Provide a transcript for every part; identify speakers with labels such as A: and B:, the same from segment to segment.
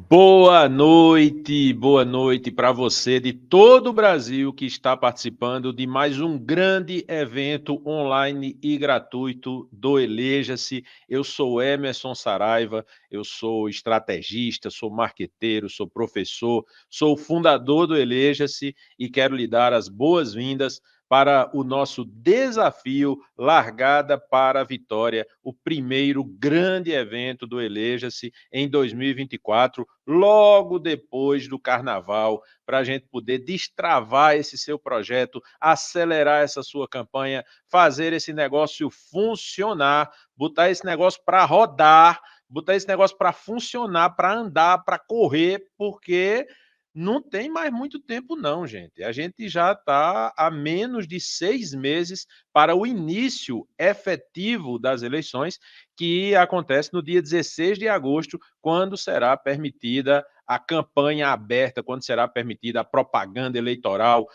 A: Boa noite para você de todo o Brasil que está participando de mais um grande evento online e gratuito do Eleja-se. Eu sou Emerson Saraiva, eu sou estrategista, sou marqueteiro, sou professor, sou o fundador do Eleja-se e quero lhe dar as boas-vindas para o nosso desafio Largada para a Vitória, o primeiro grande evento do Eleja-se em 2024, logo depois do Carnaval, para a gente poder destravar esse seu projeto, acelerar essa sua campanha, fazer esse negócio funcionar, botar esse negócio para rodar, botar esse negócio para funcionar, para andar, para correr, porque não tem mais muito tempo não, gente. A gente já está a menos de 6 meses para o início efetivo das eleições, que acontece no dia 16 de agosto, quando será permitida a campanha aberta, quando será permitida a propaganda eleitoral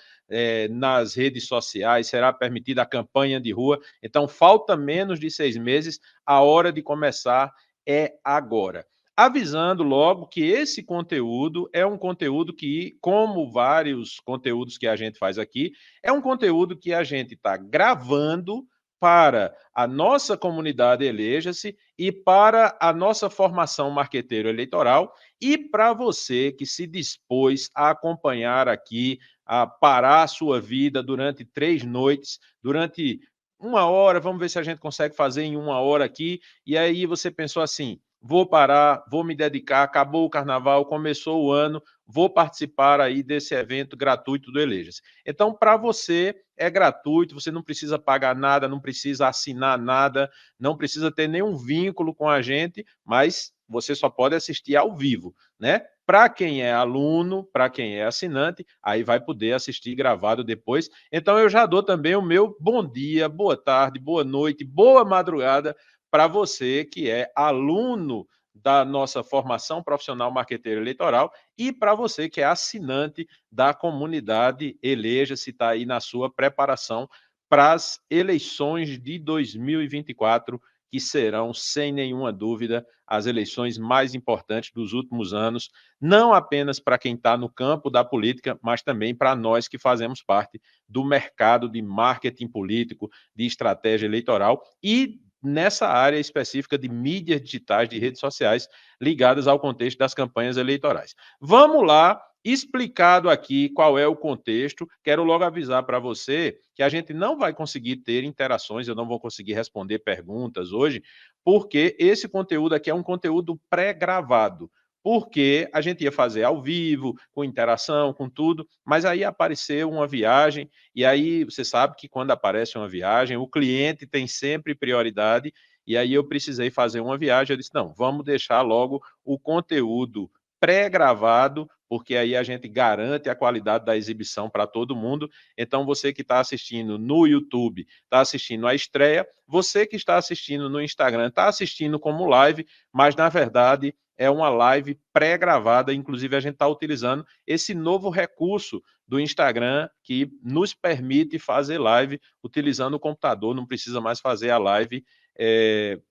A: nas redes sociais, será permitida a campanha de rua. Então, falta menos de 6 meses, a hora de começar é agora. Avisando logo que esse conteúdo é um conteúdo que, como vários conteúdos que a gente faz aqui, é um conteúdo que a gente está gravando para a nossa comunidade Eleja-se e para a nossa formação marqueteiro eleitoral e para você que se dispôs a acompanhar aqui, a parar a sua vida durante 3 noites, durante 1 hora, vamos ver se a gente consegue fazer em 1 hora aqui, e aí você pensou assim, vou parar, vou me dedicar, acabou o carnaval, começou o ano, vou participar aí desse evento gratuito do Eleja-se. Então, para você é gratuito, você não precisa pagar nada, não precisa assinar nada, não precisa ter nenhum vínculo com a gente, mas você só pode assistir ao vivo, né? Para quem é aluno, para quem é assinante, aí vai poder assistir gravado depois. Então eu já dou também o meu bom dia, boa tarde, boa noite, boa madrugada para você que é aluno da nossa formação profissional marqueteiro eleitoral e para você que é assinante da comunidade Eleja-se, está aí na sua preparação para as eleições de 2024, que serão, sem nenhuma dúvida, as eleições mais importantes dos últimos anos, não apenas para quem está no campo da política, mas também para nós que fazemos parte do mercado de marketing político, de estratégia eleitoral e nessa área específica de mídias digitais, de redes sociais, ligadas ao contexto das campanhas eleitorais. Vamos lá, explicado aqui qual é o contexto, quero logo avisar para você que a gente não vai conseguir ter interações, eu não vou conseguir responder perguntas hoje, porque esse conteúdo aqui é um conteúdo pré-gravado. Porque a gente ia fazer ao vivo, com interação, com tudo, mas aí apareceu uma viagem, e aí você sabe que quando aparece uma viagem, o cliente tem sempre prioridade, e aí eu precisei fazer uma viagem, eu disse, não, vamos deixar logo o conteúdo pré-gravado, porque aí a gente garante a qualidade da exibição para todo mundo. Então, você que está assistindo no YouTube, está assistindo a estreia, você que está assistindo no Instagram, está assistindo como live, mas na verdade é uma live pré-gravada, inclusive a gente está utilizando esse novo recurso do Instagram que nos permite fazer live utilizando o computador, não precisa mais fazer a live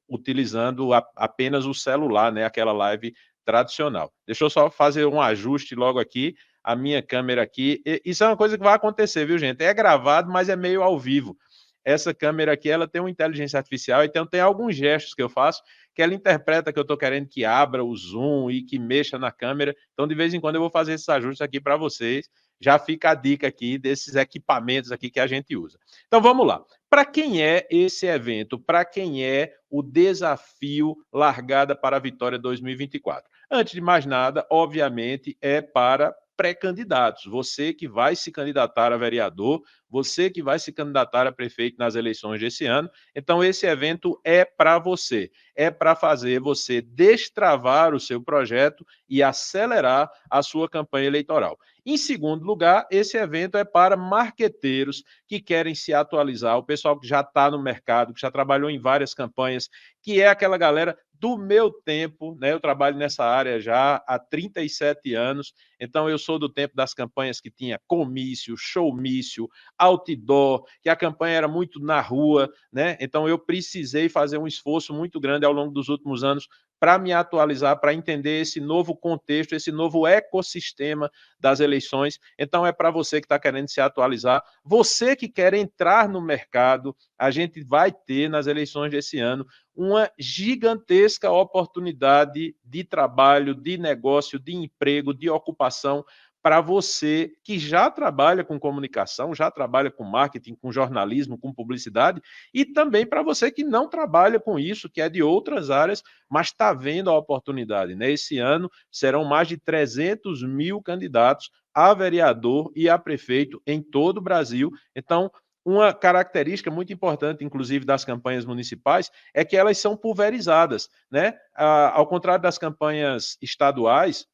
A: utilizando apenas o celular, né? Aquela live tradicional. Deixa eu só fazer um ajuste logo aqui, a minha câmera aqui. Isso é uma coisa que vai acontecer, viu, gente? É gravado, mas é meio ao vivo. Essa câmera aqui, ela tem uma inteligência artificial, então tem alguns gestos que eu faço que ela interpreta que eu estou querendo que abra o zoom e que mexa na câmera. Então, de vez em quando, eu vou fazer esses ajustes aqui para vocês. Já fica a dica aqui desses equipamentos aqui que a gente usa. Então, vamos lá. Para quem é esse evento? Para quem é o desafio Largada para a Vitória 2024? Antes de mais nada, obviamente, é para pré-candidatos. Você que vai se candidatar a vereador, você que vai se candidatar a prefeito nas eleições desse ano. Então, esse evento é para você. É para fazer você destravar o seu projeto e acelerar a sua campanha eleitoral. Em segundo lugar, esse evento é para marqueteiros que querem se atualizar, o pessoal que já está no mercado, que já trabalhou em várias campanhas, que é aquela galera do meu tempo, né? Eu trabalho nessa área já há 37 anos, então eu sou do tempo das campanhas que tinha comício, showmício, outdoor, que a campanha era muito na rua, né? Então eu precisei fazer um esforço muito grande ao longo dos últimos anos para me atualizar, para entender esse novo contexto, esse novo ecossistema das eleições. Então, é para você que está querendo se atualizar, você que quer entrar no mercado, a gente vai ter nas eleições desse ano uma gigantesca oportunidade de trabalho, de negócio, de emprego, de ocupação para você que já trabalha com comunicação, já trabalha com marketing, com jornalismo, com publicidade, e também para você que não trabalha com isso, que é de outras áreas, mas está vendo a oportunidade. Né? Esse ano serão mais de 300 mil candidatos a vereador e a prefeito em todo o Brasil. Então, uma característica muito importante, inclusive, das campanhas municipais, é que elas são pulverizadas. Né? Ao contrário das campanhas estaduais,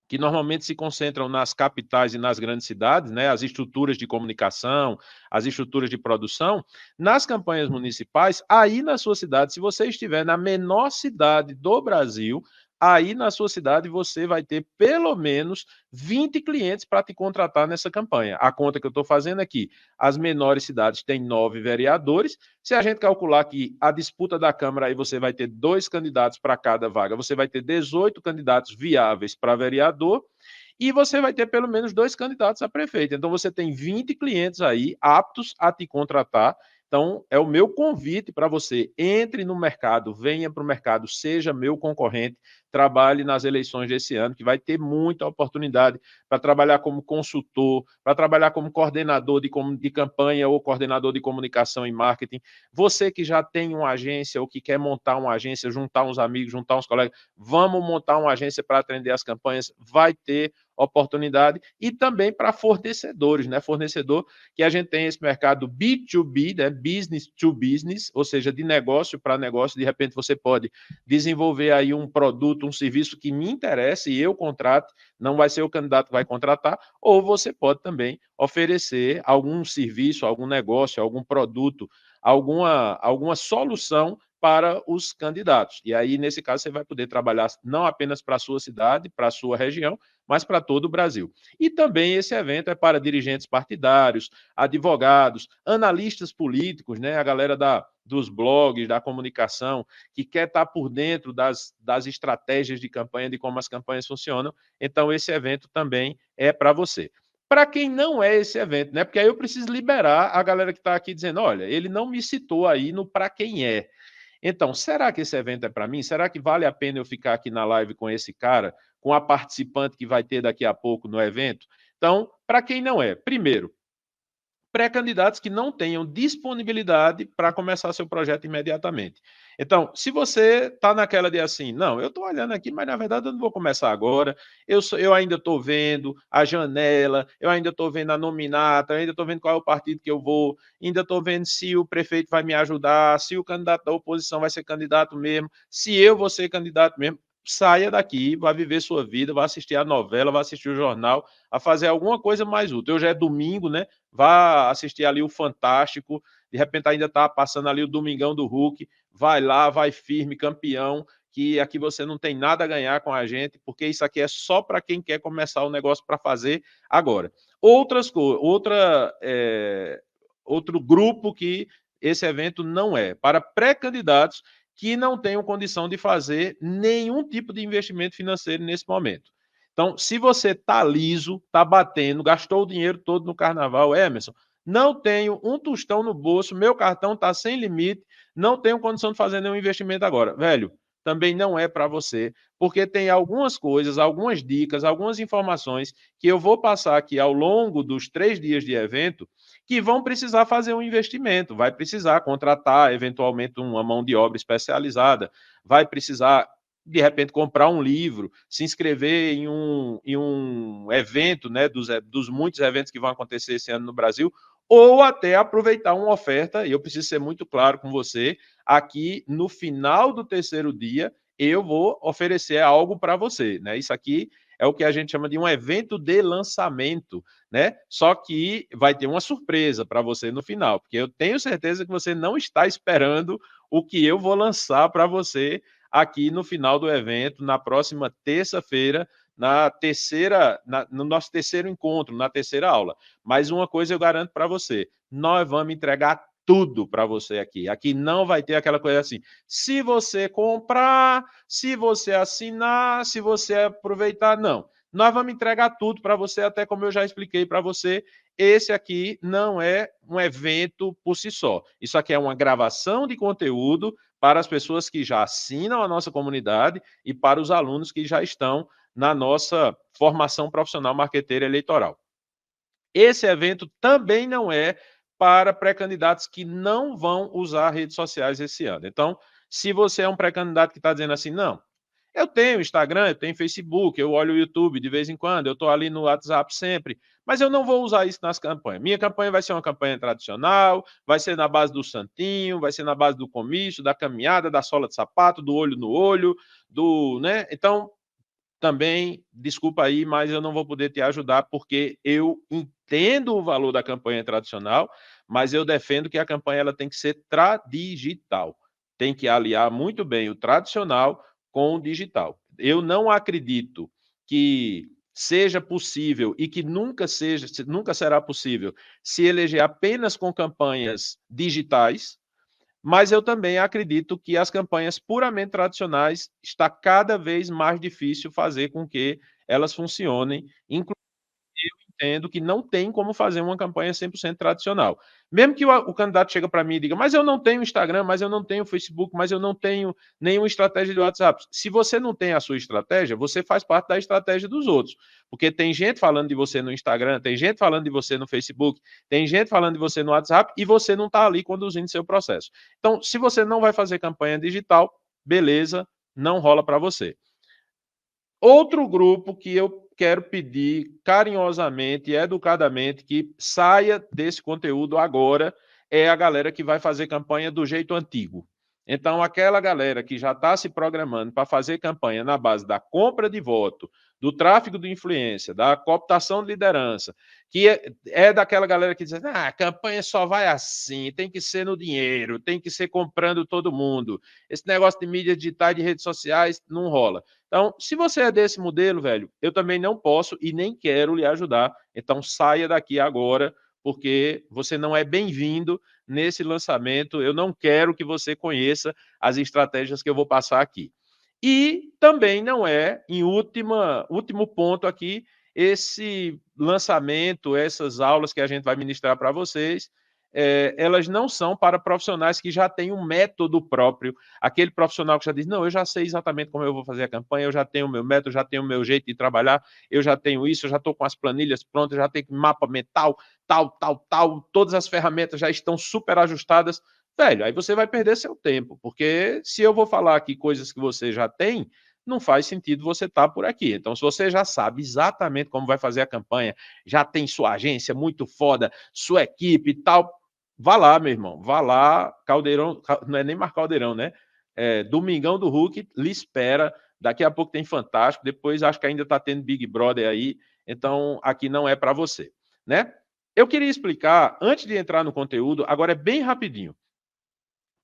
A: que normalmente se concentram nas capitais e nas grandes cidades, né, as estruturas de comunicação, as estruturas de produção, nas campanhas municipais, aí na sua cidade, se você estiver na menor cidade do Brasil, aí na sua cidade você vai ter pelo menos 20 clientes para te contratar nessa campanha. A conta que eu estou fazendo aqui, as menores cidades têm 9 vereadores, se a gente calcular que a disputa da Câmara aí você vai ter 2 candidatos para cada vaga, você vai ter 18 candidatos viáveis para vereador e você vai ter pelo menos 2 candidatos a prefeito. Então você tem 20 clientes aí aptos a te contratar. Então, é o meu convite para você. Entre no mercado, venha para o mercado, seja meu concorrente, trabalhe nas eleições desse ano, que vai ter muita oportunidade para trabalhar como consultor, para trabalhar como coordenador de campanha ou coordenador de comunicação e marketing. Você que já tem uma agência ou que quer montar uma agência, juntar uns amigos, juntar uns colegas, vamos montar uma agência para atender as campanhas, vai ter oportunidade, e também para fornecedores, né? Fornecedor que a gente tem esse mercado B2B, né? Business to business, ou seja, de negócio para negócio. De repente você pode desenvolver aí um produto, um serviço que me interessa e eu contrato, não vai ser o candidato que vai contratar, ou você pode também oferecer algum serviço, algum negócio, algum produto, alguma solução para os candidatos. E aí, nesse caso, você vai poder trabalhar não apenas para a sua cidade, para a sua região, mas para todo o Brasil. E também esse evento é para dirigentes partidários, advogados, analistas políticos, né? A galera dos blogs, da comunicação, que quer estar por dentro das estratégias de campanha, de como as campanhas funcionam. Então, esse evento também é para você. Para quem não é esse evento, né? Porque aí eu preciso liberar a galera que está aqui dizendo: olha, ele não me citou aí no para quem é. Então, será que esse evento é para mim? Será que vale a pena eu ficar aqui na live com esse cara, com a participante que vai ter daqui a pouco no evento? Então, para quem não é, primeiro, pré-candidatos que não tenham disponibilidade para começar seu projeto imediatamente. Então, se você está naquela de assim, não, eu estou olhando aqui, mas na verdade eu não vou começar agora, eu ainda estou vendo a janela, eu ainda estou vendo a nominata, eu ainda estou vendo qual é o partido que eu vou, ainda estou vendo se o prefeito vai me ajudar, se o candidato da oposição vai ser candidato mesmo, se eu vou ser candidato mesmo. Saia daqui, vai viver sua vida, vai assistir a novela, vai assistir o jornal, a fazer alguma coisa mais útil. Hoje é domingo, né? Vá assistir ali o Fantástico, de repente ainda está passando ali o Domingão do Hulk, vai lá, vai firme, campeão, que aqui você não tem nada a ganhar com a gente, porque isso aqui é só para quem quer começar o negócio para fazer agora. Outro grupo que esse evento não é, para pré-candidatos que não tenham condição de fazer nenhum tipo de investimento financeiro nesse momento. Então, se você está liso, está batendo, gastou o dinheiro todo no carnaval, Emerson, não tenho um tostão no bolso, meu cartão está sem limite, não tenho condição de fazer nenhum investimento agora. Velho, também não é para você, porque tem algumas coisas, algumas dicas, algumas informações que eu vou passar aqui ao longo dos 3 dias de evento que vão precisar fazer um investimento, vai precisar contratar eventualmente uma mão de obra especializada, vai precisar de repente comprar um livro, se inscrever em um evento, né, dos muitos eventos que vão acontecer esse ano no Brasil, ou até aproveitar uma oferta, e eu preciso ser muito claro com você, aqui no final do terceiro dia, eu vou oferecer algo para você, né? Isso aqui é o que a gente chama de um evento de lançamento, né? Só que vai ter uma surpresa para você no final, porque eu tenho certeza que você não está esperando o que eu vou lançar para você aqui no final do evento, na próxima terça-feira, no nosso terceiro encontro, na terceira aula. Mas uma coisa eu garanto para você, nós vamos entregar tudo para você aqui. Aqui não vai ter aquela coisa assim, se você comprar, se você assinar, se você aproveitar, não. Nós vamos entregar tudo para você, até como eu já expliquei para você, esse aqui não é um evento por si só. Isso aqui é uma gravação de conteúdo para as pessoas que já assinam a nossa comunidade e para os alunos que já estão na nossa formação profissional marqueteira eleitoral. Esse evento também não é para pré-candidatos que não vão usar redes sociais esse ano. Então, se você é um pré-candidato que está dizendo assim, não, eu tenho Instagram, eu tenho Facebook, eu olho o YouTube de vez em quando, eu estou ali no WhatsApp sempre, mas eu não vou usar isso nas campanhas. Minha campanha vai ser uma campanha tradicional, vai ser na base do santinho, vai ser na base do comício, da caminhada, da sola de sapato, do olho no olho, né? Então, também, desculpa aí, mas eu não vou poder te ajudar porque eu entendo o valor da campanha tradicional, mas eu defendo que a campanha ela tem que ser tradigital. Tem que aliar muito bem o tradicional com o digital. Eu não acredito que seja possível e que nunca será possível se eleger apenas com campanhas digitais, mas eu também acredito que as campanhas puramente tradicionais está cada vez mais difícil fazer com que elas funcionem, inclusive entendo que não tem como fazer uma campanha 100% tradicional. Mesmo que o candidato chega para mim e diga: "Mas eu não tenho Instagram, mas eu não tenho Facebook, mas eu não tenho nenhuma estratégia de WhatsApp". Se você não tem a sua estratégia, você faz parte da estratégia dos outros, porque tem gente falando de você no Instagram, tem gente falando de você no Facebook, tem gente falando de você no WhatsApp e você não está ali conduzindo seu processo. Então, se você não vai fazer campanha digital, beleza, não rola para você. Outro grupo que eu quero pedir carinhosamente e educadamente que saia desse conteúdo agora é a galera que vai fazer campanha do jeito antigo. Então, aquela galera que já está se programando para fazer campanha na base da compra de voto, do tráfico de influência, da cooptação de liderança, que é daquela galera que diz: a campanha só vai assim, tem que ser no dinheiro, tem que ser comprando todo mundo. Esse negócio de mídias digitais, de redes sociais, não rola. Então, se você é desse modelo, velho, eu também não posso e nem quero lhe ajudar. Então, saia daqui agora, porque você não é bem-vindo nesse lançamento. Eu não quero que você conheça as estratégias que eu vou passar aqui. E também não é, em último ponto aqui, esse lançamento, essas aulas que a gente vai ministrar para vocês, elas não são para profissionais que já têm um método próprio, aquele profissional que já diz, não, eu já sei exatamente como eu vou fazer a campanha, eu já tenho o meu método, já tenho o meu jeito de trabalhar, eu já tenho isso, eu já estou com as planilhas prontas, já tenho mapa mental, tal, todas as ferramentas já estão super ajustadas. Velho, aí você vai perder seu tempo, porque se eu vou falar aqui coisas que você já tem, não faz sentido você estar por aqui. Então, se você já sabe exatamente como vai fazer a campanha, já tem sua agência muito foda, sua equipe e tal, vá lá, meu irmão, vá lá, Caldeirão, não é nem mais Caldeirão, né? Domingão do Hulk lhe espera. Daqui a pouco tem Fantástico, depois acho que ainda está tendo Big Brother aí, então aqui não é para você, né? Eu queria explicar, antes de entrar no conteúdo, agora é bem rapidinho,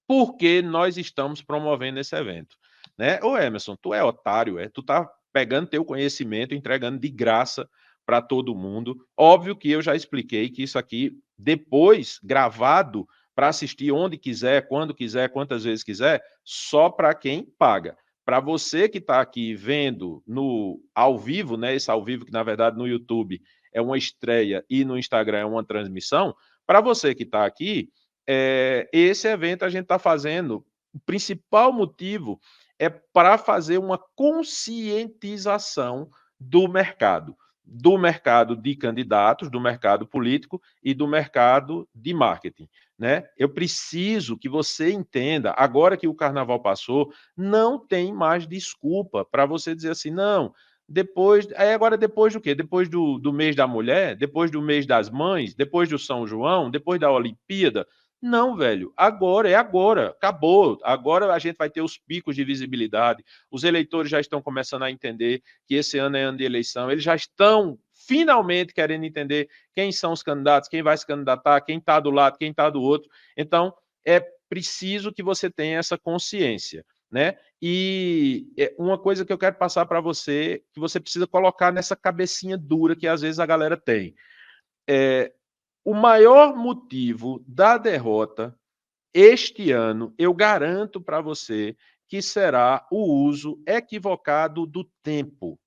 A: por que nós estamos promovendo esse evento, né? Ô Emerson, tu é otário, tu tá pegando teu conhecimento, entregando de graça para todo mundo. Óbvio que eu já expliquei que isso aqui, depois gravado, para assistir onde quiser, quando quiser, quantas vezes quiser, só para quem paga. Para você que está aqui vendo no ao vivo, né? Esse ao vivo que na verdade no YouTube é uma estreia e no Instagram é uma transmissão. Para você que está aqui, esse evento a gente está fazendo. O principal motivo é para fazer uma conscientização do mercado de candidatos, do mercado político e do mercado de marketing, né? Eu preciso que você entenda, agora que o carnaval passou, não tem mais desculpa para você dizer assim, não, agora depois do quê? Depois do mês da mulher, depois do mês das mães, depois do São João, depois da Olimpíada, não, velho, agora é agora, acabou. Agora a gente vai ter os picos de visibilidade. Os eleitores já estão começando a entender que esse ano é ano de eleição. Eles já estão finalmente querendo entender quem são os candidatos, quem vai se candidatar, quem está do lado, quem está do outro. Então, é preciso que você tenha essa consciência, né? E uma coisa que eu quero passar para você, que você precisa colocar nessa cabecinha dura que às vezes a galera tem. O maior motivo da derrota este ano, eu garanto para você que será o uso equivocado do tempo.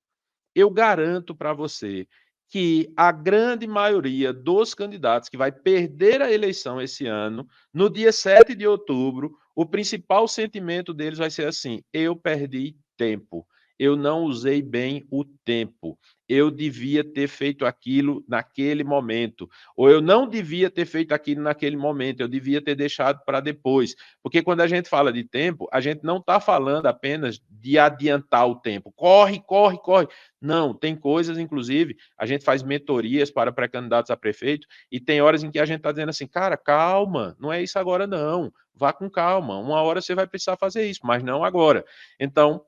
A: Eu garanto para você que a grande maioria dos candidatos que vai perder a eleição esse ano, no dia 7 de outubro, o principal sentimento deles vai ser assim: eu perdi tempo, eu não usei bem o tempo, eu devia ter feito aquilo naquele momento, ou eu não devia ter feito aquilo naquele momento, eu devia ter deixado para depois. Porque quando a gente fala de tempo, a gente não está falando apenas de adiantar o tempo. Corre, corre, corre. Não, tem coisas, inclusive, a gente faz mentorias para pré-candidatos a prefeito e tem horas em que a gente está dizendo assim, cara, calma, não é isso agora não, vá com calma, uma hora você vai precisar fazer isso, mas não agora. Então,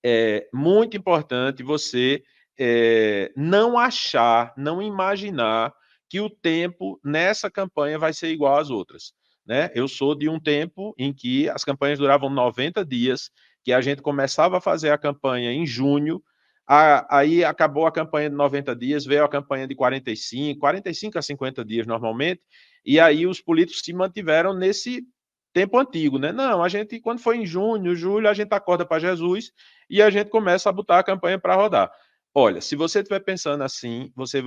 A: é muito importante você não achar, não imaginar que o tempo nessa campanha vai ser igual às outras. Né? Eu sou de um tempo em que as campanhas duravam 90 dias, que a gente começava a fazer a campanha em junho, aí acabou a campanha de 90 dias, veio a campanha de 45 a 50 dias normalmente, e aí os políticos se mantiveram nesse tempo antigo, né? Não, a gente, quando foi em junho, julho, a gente acorda para Jesus e a gente começa a botar a campanha para rodar. Olha, se você estiver pensando assim, você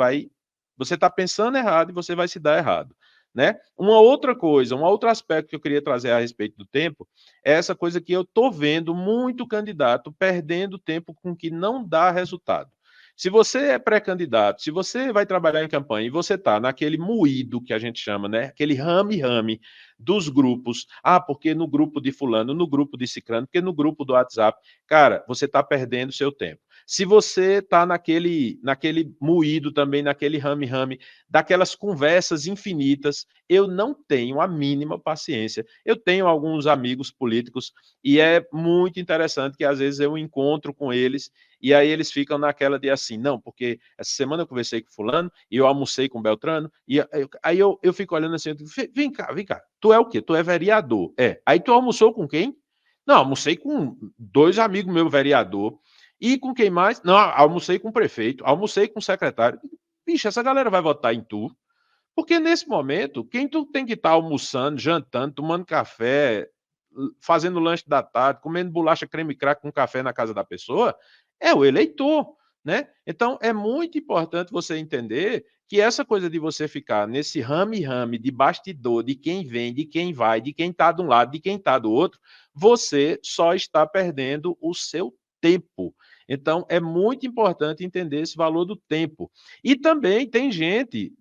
A: está pensando errado e você vai se dar errado, né? Uma outra coisa, um outro aspecto que eu queria trazer a respeito do tempo é essa coisa que eu estou vendo muito candidato perdendo tempo com que não dá resultado. Se você é pré-candidato, se você vai trabalhar em campanha e você está naquele moído que a gente chama, né? Aquele rame-rame dos grupos. Ah, porque no grupo de fulano, no grupo de ciclano, porque no grupo do WhatsApp. Cara, você está perdendo seu tempo. Se você está naquele moído também, naquele rame-rame, daquelas conversas infinitas, eu não tenho a mínima paciência. Eu tenho alguns amigos políticos e é muito interessante que às vezes eu encontro com eles e aí eles ficam naquela de assim, não, porque essa semana eu conversei com fulano e eu almocei com Beltrano, e aí eu fico olhando assim, eu digo, vem cá, tu é o quê? Tu é vereador. É. Aí tu almoçou com quem? Não, almocei com dois amigos meu vereador. E com quem mais? Não, almocei com o prefeito, almocei com o secretário. Bicho, essa galera vai votar em tu. Porque nesse momento, quem tu tem que estar almoçando, jantando, tomando café, fazendo lanche da tarde, comendo bolacha creme crack com café na casa da pessoa, é o eleitor, né? Então é muito importante você entender que essa coisa de você ficar nesse rame-rame de bastidor, de quem vem, de quem vai, de quem está de um lado, de quem está do outro, você só está perdendo o seu tempo. Então é muito importante entender esse valor do tempo. E também tem gente,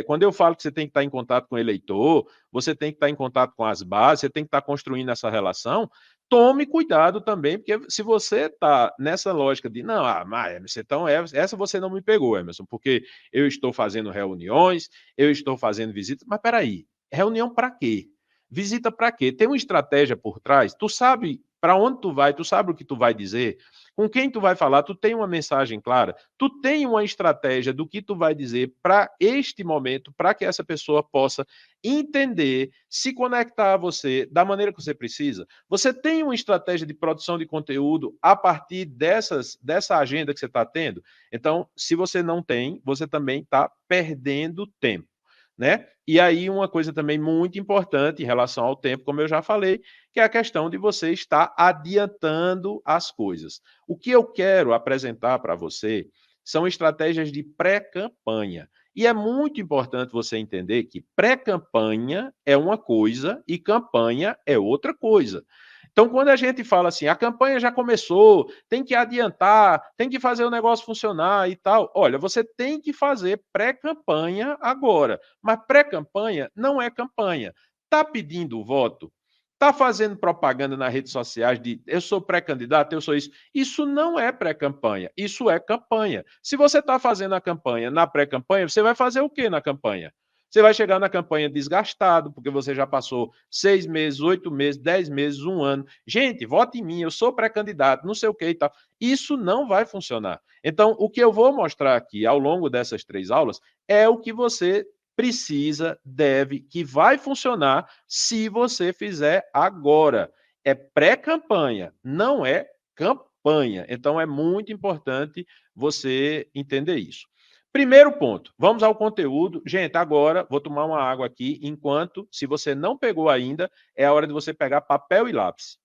A: quando eu falo que você tem que estar em contato com o eleitor, você tem que estar em contato com as bases, você tem que estar construindo essa relação, tome cuidado também, porque se você está nessa lógica de, não, mas Emerson, então essa você não me pegou, Emerson, porque eu estou fazendo reuniões, eu estou fazendo visitas, mas peraí, reunião para quê? Visita para quê? Tem uma estratégia por trás? Tu sabe para onde tu vai, tu sabe o que tu vai dizer, com quem tu vai falar, tu tem uma mensagem clara, tu tem uma estratégia do que tu vai dizer para este momento, para que essa pessoa possa entender, se conectar a você da maneira que você precisa. Você tem uma estratégia de produção de conteúdo a partir dessa agenda que você está tendo? Então, se você não tem, você também está perdendo tempo. Né? E aí, uma coisa também muito importante em relação ao tempo, como eu já falei, que é a questão de você estar adiantando as coisas. O que eu quero apresentar para você são estratégias de pré-campanha. E é muito importante você entender que pré-campanha é uma coisa e campanha é outra coisa. Então, quando a gente fala assim, a campanha já começou, tem que adiantar, tem que fazer o negócio funcionar e tal. Olha, você tem que fazer pré-campanha agora, mas pré-campanha não é campanha. Está pedindo o voto? Está fazendo propaganda nas redes sociais de eu sou pré-candidato, eu sou isso. Isso não é pré-campanha, isso é campanha. Se você está fazendo a campanha na pré-campanha, você vai fazer o que na campanha? Você vai chegar na campanha desgastado, porque você já passou 6 meses, 8 meses, 10 meses, um ano. Gente, vote em mim, eu sou pré-candidato, não sei o que e tal. Isso não vai funcionar. Então, o que eu vou mostrar aqui ao longo dessas 3 aulas é o que você precisa, deve, que vai funcionar se você fizer agora. É pré-campanha, não é campanha. Então, é muito importante você entender isso. Primeiro ponto, vamos ao conteúdo. Gente, agora vou tomar uma água aqui, enquanto, se você não pegou ainda, é a hora de você pegar papel e lápis.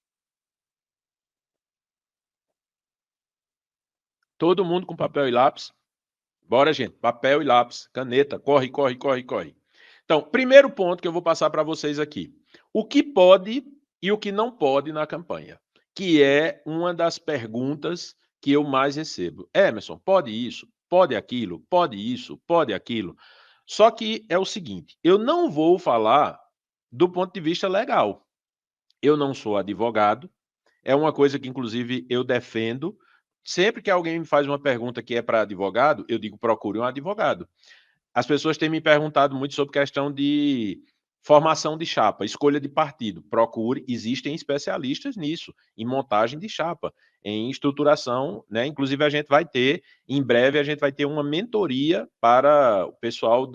A: Todo mundo com papel e lápis? Bora, gente. Papel e lápis, caneta, corre, corre, corre, corre. Então, primeiro ponto que eu vou passar para vocês aqui. O que pode e o que não pode na campanha, que é uma das perguntas que eu mais recebo. Emerson, pode isso? Pode aquilo? Pode isso? Pode aquilo? Só que é o seguinte, eu não vou falar do ponto de vista legal. Eu não sou advogado, é uma coisa que inclusive eu defendo. Sempre que alguém me faz uma pergunta que é para advogado, eu digo procure um advogado. As pessoas têm me perguntado muito sobre questão de formação de chapa, escolha de partido. Procure, existem especialistas nisso, em montagem de chapa, em estruturação, né? Inclusive a gente vai ter, em breve a gente vai ter uma mentoria para o pessoal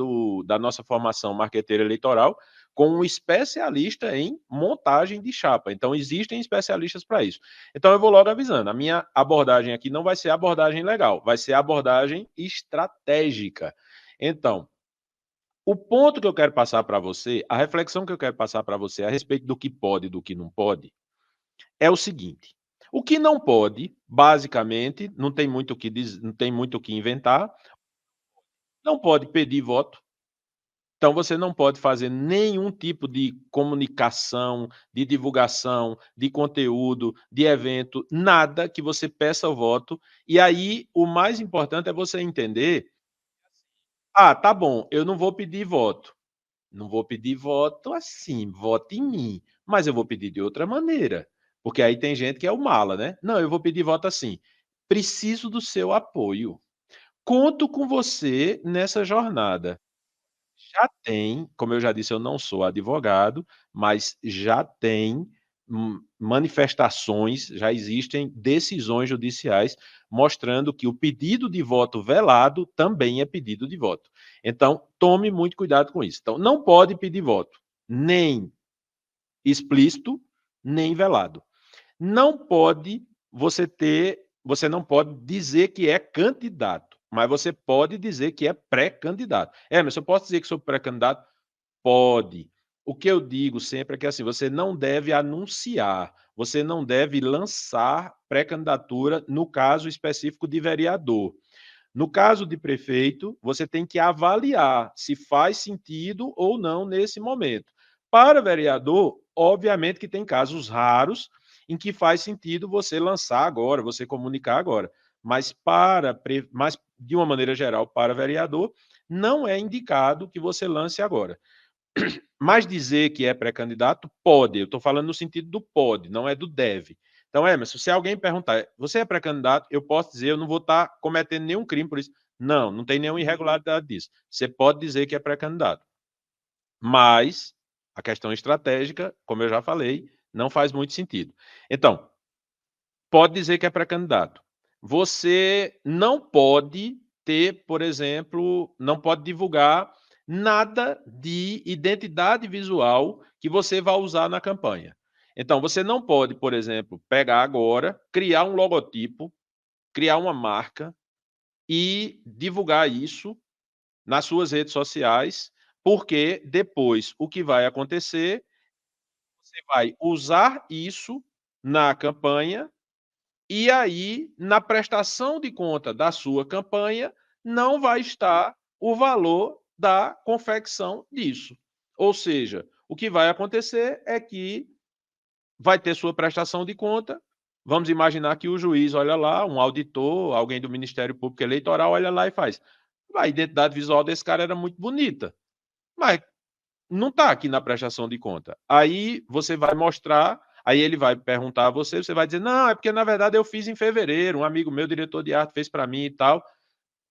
A: da nossa formação marqueteira eleitoral, com um especialista em montagem de chapa. Então existem especialistas para isso. Então eu vou logo avisando, a minha abordagem aqui não vai ser abordagem legal, vai ser abordagem estratégica. Então, o ponto que eu quero passar para você, a reflexão que eu quero passar para você a respeito do que pode e do que não pode, é o seguinte: o que não pode, basicamente, não tem muito o que não tem muito o que inventar, não pode pedir voto. Então você não pode fazer nenhum tipo de comunicação, de divulgação, de conteúdo, de evento, nada que você peça o voto. E aí o mais importante é você entender: ah, tá bom, eu não vou pedir voto. Não vou pedir voto assim, vote em mim, mas eu vou pedir de outra maneira, porque aí tem gente que é o mala, né? Não, eu vou pedir voto assim. Preciso do seu apoio. Conto com você nessa jornada. Já tem, como eu já disse, eu não sou advogado, mas já tem manifestações, já existem decisões judiciais mostrando que o pedido de voto velado também é pedido de voto. Então, tome muito cuidado com isso. Então, não pode pedir voto, nem explícito, nem velado. Não pode você não pode dizer que é candidato, mas você pode dizer que é pré-candidato. Mas eu posso dizer que sou pré-candidato? Pode. O que eu digo sempre é que assim, você não deve anunciar, você não deve lançar pré-candidatura no caso específico de vereador. No caso de prefeito, você tem que avaliar se faz sentido ou não nesse momento. Para vereador, obviamente que tem casos raros em que faz sentido você lançar agora, você comunicar agora. Mas de uma maneira geral, para vereador, não é indicado que você lance agora. Mas dizer que é pré-candidato, pode. Eu estou falando no sentido do pode, não é do deve. Então, Emerson, se alguém perguntar, você é pré-candidato? Eu posso dizer, eu não vou estar cometendo nenhum crime por isso. Não, não tem nenhuma irregularidade disso. Você pode dizer que é pré-candidato. Mas a questão estratégica, como eu já falei, não faz muito sentido. Então, pode dizer que é pré-candidato. Você não pode ter, por exemplo, não pode divulgar nada de identidade visual que você vai usar na campanha. Então, você não pode, por exemplo, pegar agora, criar um logotipo, criar uma marca e divulgar isso nas suas redes sociais, porque depois o que vai acontecer, você vai usar isso na campanha e aí, na prestação de conta da sua campanha, não vai estar o valor da confecção disso. Ou seja, o que vai acontecer é que vai ter sua prestação de conta. Vamos imaginar que o juiz olha lá, um auditor, alguém do Ministério Público Eleitoral olha lá e faz: a identidade visual desse cara era muito bonita, mas não está aqui na prestação de conta. Aí você vai mostrar, aí ele vai perguntar a você, você vai dizer, não, é porque na verdade eu fiz em fevereiro, um amigo meu, diretor de arte, fez para mim e tal.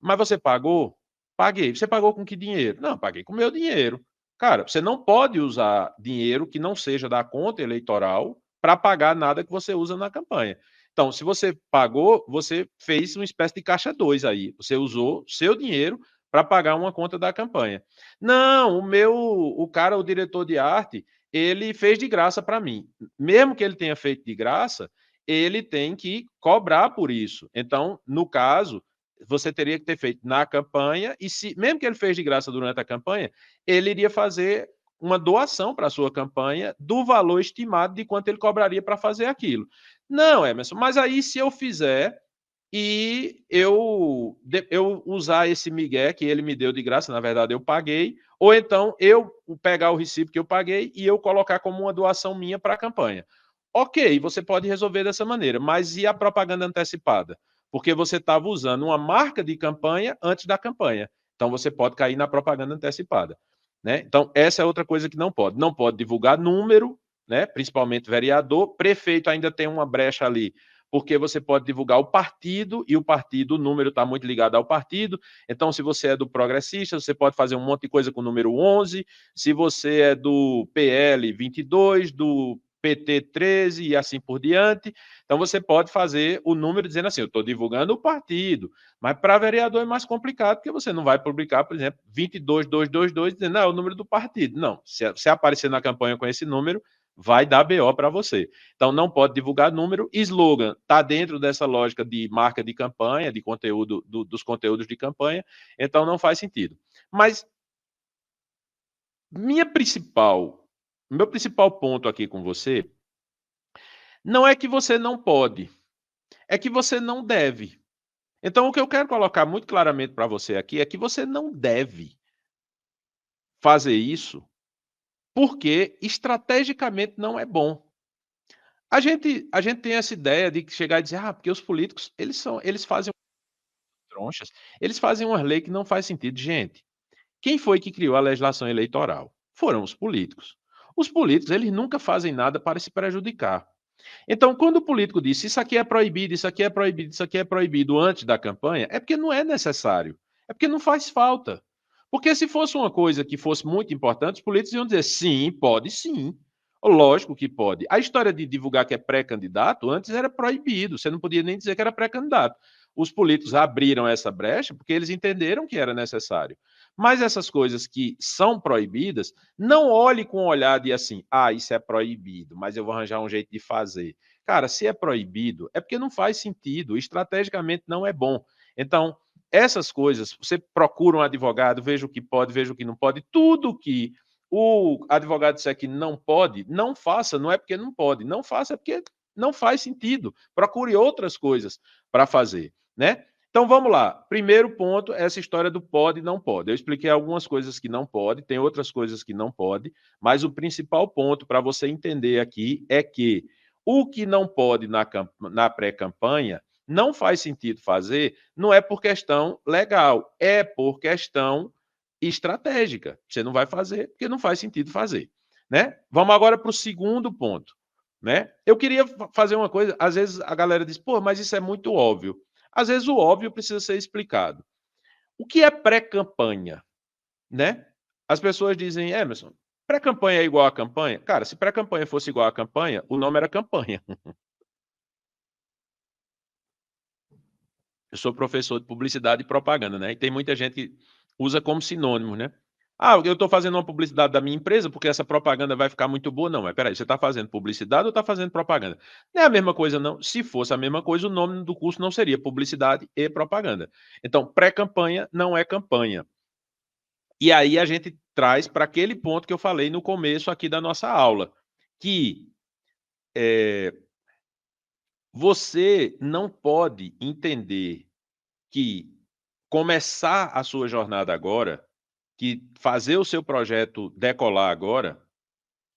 A: Mas você pagou? Paguei. Você pagou com que dinheiro? Não, paguei com meu dinheiro. Cara, você não pode usar dinheiro que não seja da conta eleitoral para pagar nada que você usa na campanha. Então, se você pagou, você fez uma espécie de caixa 2 aí. Você usou seu dinheiro para pagar uma conta da campanha. Não, o cara, o diretor de arte, ele fez de graça para mim. Mesmo que ele tenha feito de graça, ele tem que cobrar por isso. Então, no caso, você teria que ter feito na campanha, e mesmo que ele fez de graça durante a campanha, ele iria fazer uma doação para a sua campanha do valor estimado de quanto ele cobraria para fazer aquilo. Não, Emerson, mas aí se eu fizer e eu usar esse migué que ele me deu de graça, na verdade eu paguei, ou então eu pegar o recibo que eu paguei e eu colocar como uma doação minha para a campanha. Ok, você pode resolver dessa maneira, mas e a propaganda antecipada? Porque você estava usando uma marca de campanha antes da campanha. Então você pode cair na propaganda antecipada. Né? Então, essa é outra coisa que não pode. Não pode divulgar número, né? Principalmente vereador. Prefeito ainda tem uma brecha ali, porque você pode divulgar o partido, e o partido, o número está muito ligado ao partido. Então, se você é do Progressista, você pode fazer um monte de coisa com o número 11. Se você é do PL 22, do PT 13 e assim por diante. Então, você pode fazer o número dizendo assim: eu estou divulgando o partido. Mas para vereador é mais complicado, porque você não vai publicar, por exemplo, 22222, dizendo, não, é o número do partido. Não, se aparecer na campanha com esse número, vai dar BO para você. Então, não pode divulgar número. Slogan está dentro dessa lógica de marca de campanha, de conteúdo, dos conteúdos de campanha, então não faz sentido. Mas meu principal ponto aqui com você não é que você não pode, é que você não deve. Então, o que eu quero colocar muito claramente para você aqui é que você não deve fazer isso, porque estrategicamente não é bom. A gente tem essa ideia de chegar e dizer: "Ah, porque os políticos, eles fazem tronchas, eles fazem uma lei que não faz sentido". Gente, quem foi que criou a legislação eleitoral? Foram os políticos. Os políticos, eles nunca fazem nada para se prejudicar. Então, quando o político diz: "Isso aqui é proibido, isso aqui é proibido, isso aqui é proibido", antes da campanha, é porque não é necessário, é porque não faz falta. Porque se fosse uma coisa que fosse muito importante, os políticos iam dizer: "Sim, pode sim". Lógico que pode. A história de divulgar que é pré-candidato, antes era proibido, você não podia nem dizer que era pré-candidato. Os políticos abriram essa brecha porque eles entenderam que era necessário. Mas essas coisas que são proibidas, não olhe com um olhar de assim: "Ah, isso é proibido, mas eu vou arranjar um jeito de fazer". Cara, se é proibido, é porque não faz sentido, estrategicamente não é bom. Então, essas coisas, você procura um advogado, veja o que pode, veja o que não pode, tudo que o advogado disser que não pode, não faça, não é porque não pode, não faça é porque não faz sentido. Procure outras coisas para fazer, né? Então vamos lá. Primeiro ponto, essa história do pode e não pode. Eu expliquei algumas coisas que não pode, tem outras coisas que não pode, mas o principal ponto para você entender aqui é que o que não pode na pré-campanha não faz sentido fazer, não é por questão legal, é por questão estratégica. Você não vai fazer porque não faz sentido fazer, né? Vamos agora para o segundo ponto, né? Eu queria fazer uma coisa, às vezes a galera diz: "Pô, mas isso é muito óbvio". Às vezes o óbvio precisa ser explicado. O que é pré-campanha, né? As pessoas dizem: "Emerson, pré-campanha é igual a campanha?". Cara, se pré-campanha fosse igual a campanha, o nome era campanha. Eu sou professor de publicidade e propaganda, né, e tem muita gente que usa como sinônimo, né. "Ah, eu estou fazendo uma publicidade da minha empresa, porque essa propaganda vai ficar muito boa". Não, mas espera aí, você está fazendo publicidade ou está fazendo propaganda? Não é a mesma coisa não. Se fosse a mesma coisa, o nome do curso não seria publicidade e propaganda. Então, pré-campanha não é campanha. E aí a gente traz para aquele ponto que eu falei no começo aqui da nossa aula, que, você não pode entender que começar a sua jornada agora, que fazer o seu projeto decolar agora,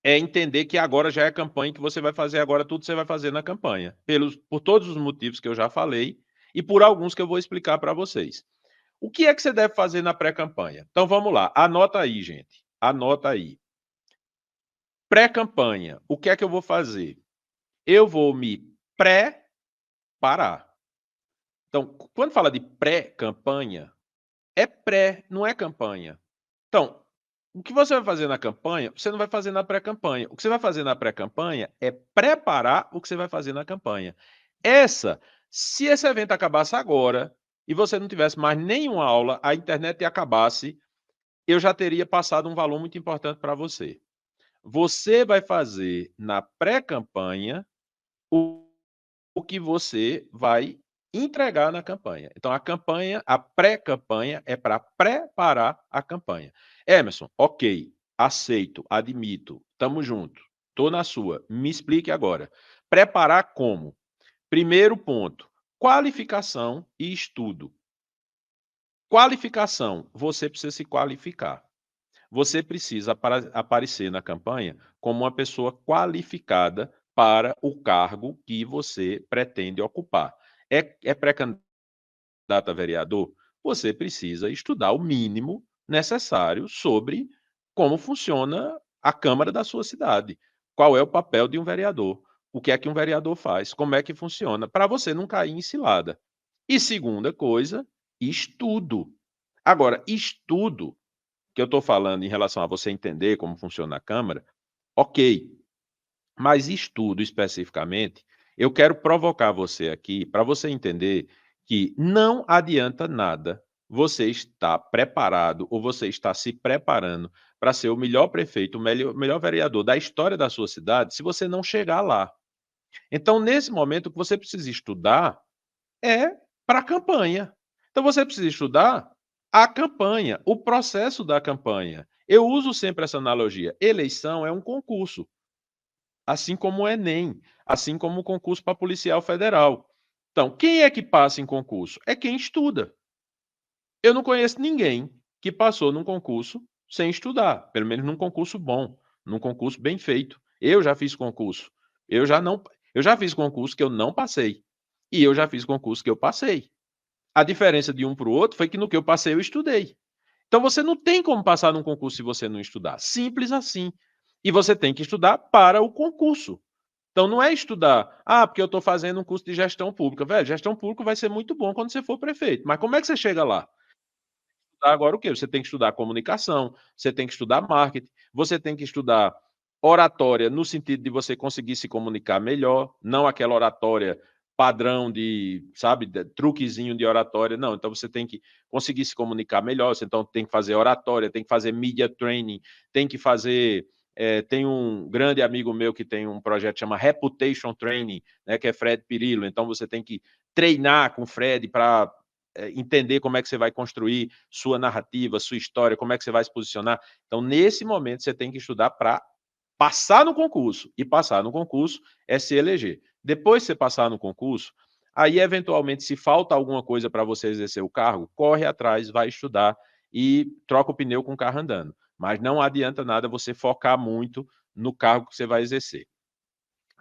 A: é entender que agora já é campanha, que você vai fazer agora tudo que você vai fazer na campanha, por todos os motivos que eu já falei e por alguns que eu vou explicar para vocês. O que é que você deve fazer na pré-campanha? Então vamos lá, anota aí, gente, anota aí. Pré-campanha, o que é que eu vou fazer? Eu vou me preparar. Então, quando fala de pré-campanha, é pré, não é campanha. Então, o que você vai fazer na campanha, você não vai fazer na pré-campanha. O que você vai fazer na pré-campanha é preparar o que você vai fazer na campanha. Se esse evento acabasse agora e você não tivesse mais nenhuma aula, a internet acabasse, eu já teria passado um valor muito importante para você. Você vai fazer na pré-campanha o que você vai entregar na campanha. Então a campanha, a pré-campanha é para preparar a campanha. Emerson, ok, aceito, admito, tamo junto, tô na sua. Me explique agora. Preparar como? Primeiro ponto, qualificação e estudo. Qualificação, você precisa se qualificar. Você precisa aparecer na campanha como uma pessoa qualificada para o cargo que você pretende ocupar. É pré-candidato a vereador? Você precisa estudar o mínimo necessário sobre como funciona a Câmara da sua cidade. Qual é o papel de um vereador? O que é que um vereador faz? Como é que funciona? Para você não cair em cilada. E segunda coisa, estudo. Agora, estudo que eu estou falando em relação a você entender como funciona a Câmara, ok, mas estudo especificamente, eu quero provocar você aqui para você entender que não adianta nada você estar preparado ou você estar se preparando para ser o melhor prefeito, o melhor vereador da história da sua cidade, se você não chegar lá. Então, nesse momento, o que você precisa estudar é para a campanha. Então você precisa estudar a campanha, o processo da campanha. Eu uso sempre essa analogia. Eleição é um concurso, assim como o Enem, assim como o concurso para policial federal. Então, quem é que passa em concurso? É quem estuda. Eu não conheço ninguém que passou num concurso sem estudar, pelo menos num concurso bom, num concurso bem feito. Eu já fiz concurso. Eu já não, eu já fiz concurso que eu não passei. E eu já fiz concurso que eu passei. A diferença de um para o outro foi que no que eu passei eu estudei. Então você não tem como passar num concurso se você não estudar. Simples assim. E você tem que estudar para o concurso. Então não é estudar, porque eu estou fazendo um curso de gestão pública. Velho, gestão pública vai ser muito bom quando você for prefeito. Mas como é que você chega lá? Agora o quê? Você tem que estudar comunicação, você tem que estudar marketing, você tem que estudar oratória no sentido de você conseguir se comunicar melhor, não aquela oratória padrão de, sabe, truquezinho de oratória, não. Então você tem que conseguir se comunicar melhor, você então tem que fazer oratória, tem que fazer media training, tem que fazer. Tem um grande amigo meu que tem um projeto que chama Reputation Training, né, que é Fred Pirillo. Então você tem que treinar com o Fred para entender como é que você vai construir sua narrativa, sua história, como é que você vai se posicionar. Então, nesse momento, você tem que estudar para passar no concurso. E passar no concurso é se eleger. Depois que você passar no concurso, aí, eventualmente, se falta alguma coisa para você exercer o cargo, corre atrás, vai estudar e troca o pneu com o carro andando. Mas não adianta nada você focar muito no cargo que você vai exercer.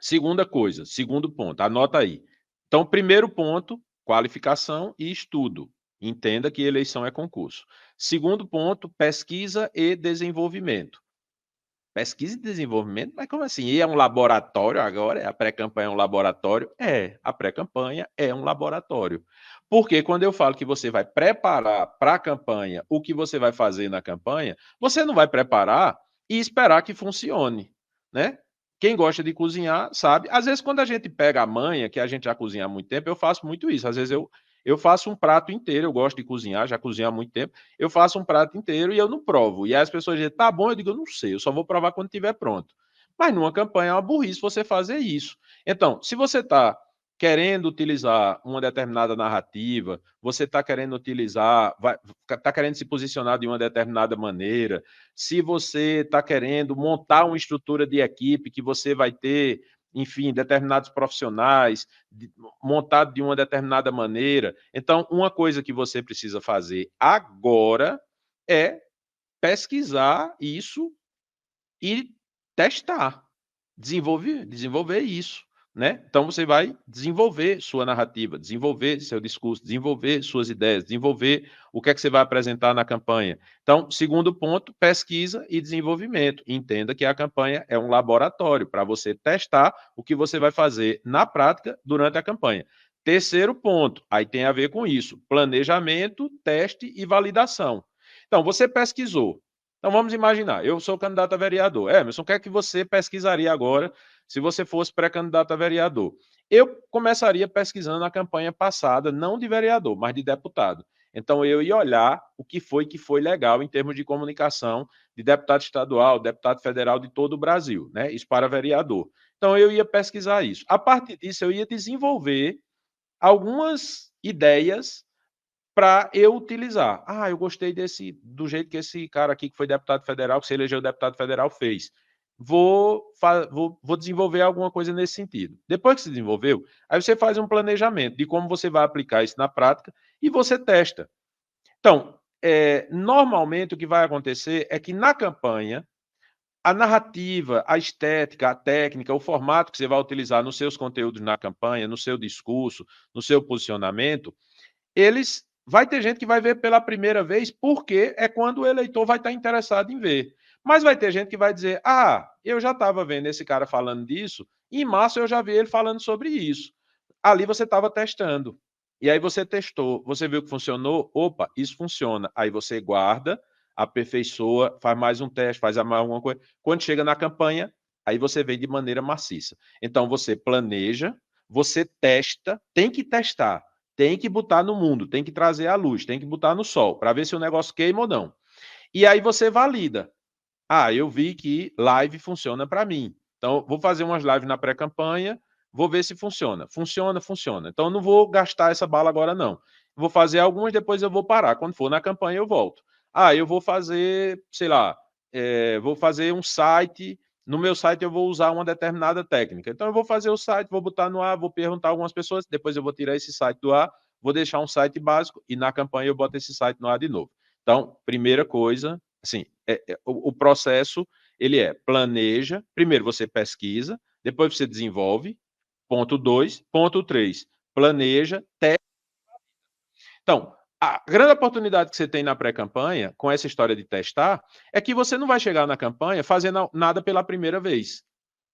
A: Segunda coisa, segundo ponto, anota aí. Então, primeiro ponto, qualificação e estudo. Entenda que eleição é concurso. Segundo ponto, pesquisa e desenvolvimento. Pesquisa e desenvolvimento? Mas como assim? E é um laboratório agora? A pré-campanha é um laboratório? É, a pré-campanha é um laboratório. Porque quando eu falo que você vai preparar para a campanha o que você vai fazer na campanha, você não vai preparar e esperar que funcione, né? Quem gosta de cozinhar sabe. Às vezes, quando a gente pega a manha, que a gente já cozinha há muito tempo, eu faço muito isso. Às vezes eu faço um prato inteiro, eu gosto de cozinhar, já cozinho há muito tempo. Eu faço um prato inteiro e eu não provo. E aí as pessoas dizem, tá bom, eu digo, eu não sei, eu só vou provar quando estiver pronto. Mas numa campanha é uma burrice você fazer isso. Então, se você está querendo utilizar uma determinada narrativa, você está querendo utilizar, está querendo se posicionar de uma determinada maneira, se você está querendo montar uma estrutura de equipe que você vai ter, enfim, determinados profissionais, montado de uma determinada maneira. Então, uma coisa que você precisa fazer agora é pesquisar isso e testar, desenvolver isso, né? Então você vai desenvolver sua narrativa, desenvolver seu discurso, desenvolver suas ideias, desenvolver o que é que você vai apresentar na campanha. Então, segundo ponto, pesquisa e desenvolvimento. Entenda que a campanha é um laboratório para você testar o que você vai fazer na prática durante a campanha. Terceiro ponto, aí tem a ver com isso: planejamento, teste e validação. Então, você pesquisou. Então vamos imaginar, eu sou candidato a vereador. Emerson, o que é que você pesquisaria agora se você fosse pré-candidato a vereador? Eu começaria pesquisando a campanha passada, não de vereador, mas de deputado. Então eu ia olhar o que foi legal em termos de comunicação de deputado estadual, deputado federal de todo o Brasil, né? Isso para vereador. Então eu ia pesquisar isso. A partir disso eu ia desenvolver algumas ideias para eu utilizar. Ah, eu gostei do jeito que esse cara aqui que foi deputado federal, que se elegeu deputado federal, fez. Vou desenvolver alguma coisa nesse sentido. Depois que se desenvolveu, aí você faz um planejamento de como você vai aplicar isso na prática e você testa. Então, normalmente o que vai acontecer é que na campanha, a narrativa, a estética, a técnica, o formato que você vai utilizar nos seus conteúdos na campanha, no seu discurso, no seu posicionamento, eles vai ter gente que vai ver pela primeira vez, porque é quando o eleitor vai estar interessado em ver. Mas vai ter gente que vai dizer: "Ah, eu já estava vendo esse cara falando disso, em março eu já vi ele falando sobre isso". Ali você estava testando. E aí você testou, você viu que funcionou, opa, isso funciona. Aí você guarda, aperfeiçoa, faz mais um teste, faz mais alguma coisa. Quando chega na campanha, aí você vem de maneira maciça. Então você planeja, você testa, tem que testar, tem que botar no mundo, tem que trazer à luz, tem que botar no sol, para ver se o negócio queima ou não. E aí você valida. Ah, eu vi que live funciona para mim. Então, vou fazer umas lives na pré-campanha, vou ver se funciona. Funciona, funciona. Então, não vou gastar essa bala agora, não. Vou fazer algumas, depois eu vou parar. Quando for na campanha, eu volto. Ah, eu vou fazer, sei lá, vou fazer um site. No meu site, eu vou usar uma determinada técnica. Então, eu vou fazer o site, vou botar no ar, vou perguntar a algumas pessoas, depois eu vou tirar esse site do ar, vou deixar um site básico e na campanha eu boto esse site no ar de novo. Então, primeira coisa, assim, o processo, ele planeja, primeiro você pesquisa, depois você desenvolve, ponto 2, ponto 3, planeja, testa. Então, a grande oportunidade que você tem na pré-campanha, com essa história de testar, é que você não vai chegar na campanha fazendo nada pela primeira vez.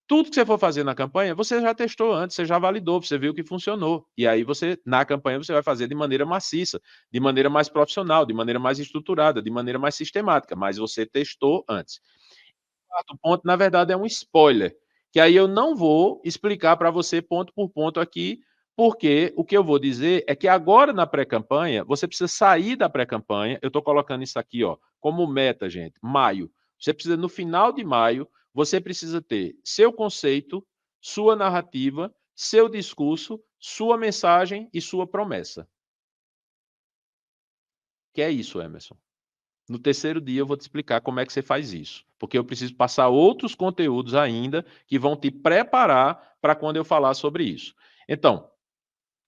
A: Tudo que você for fazer na campanha, você já testou antes, você já validou, você viu que funcionou. E aí você, na campanha, você vai fazer de maneira maciça, de maneira mais profissional, de maneira mais estruturada, de maneira mais sistemática, mas você testou antes. O quarto ponto, na verdade, é um spoiler, que aí eu não vou explicar para você ponto por ponto aqui, porque o que eu vou dizer é que agora na pré-campanha, você precisa sair da pré-campanha, eu estou colocando isso aqui, ó, como meta, gente, maio. Você precisa, no final de maio, você precisa ter seu conceito, sua narrativa, seu discurso, sua mensagem e sua promessa. Que é isso, Emerson. No terceiro dia eu vou te explicar como é que você faz isso, porque eu preciso passar outros conteúdos ainda que vão te preparar para quando eu falar sobre isso. Então,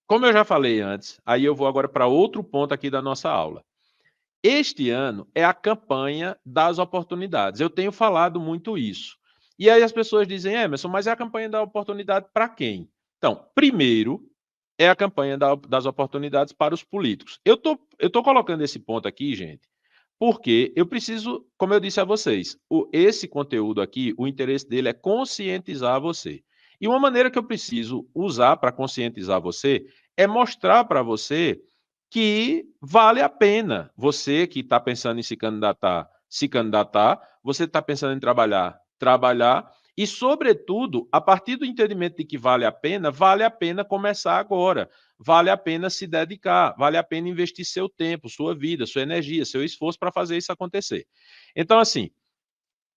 A: como eu já falei antes, aí eu vou agora para outro ponto aqui da nossa aula. Este ano é a campanha das oportunidades. Eu tenho falado muito isso. E aí as pessoas dizem: "Emerson, mas é a campanha da oportunidade para quem?". Então, primeiro, é a campanha das oportunidades para os políticos. Eu tô colocando esse ponto aqui, gente, porque eu preciso, como eu disse a vocês, esse conteúdo aqui, o interesse dele é conscientizar você. E uma maneira que eu preciso usar para conscientizar você é mostrar para você que vale a pena. Você que está pensando em se candidatar, você está pensando em trabalhar, trabalhar, e, sobretudo, a partir do entendimento de que vale a pena começar agora. Vale a pena se dedicar, vale a pena investir seu tempo, sua vida, sua energia, seu esforço para fazer isso acontecer. Então, assim,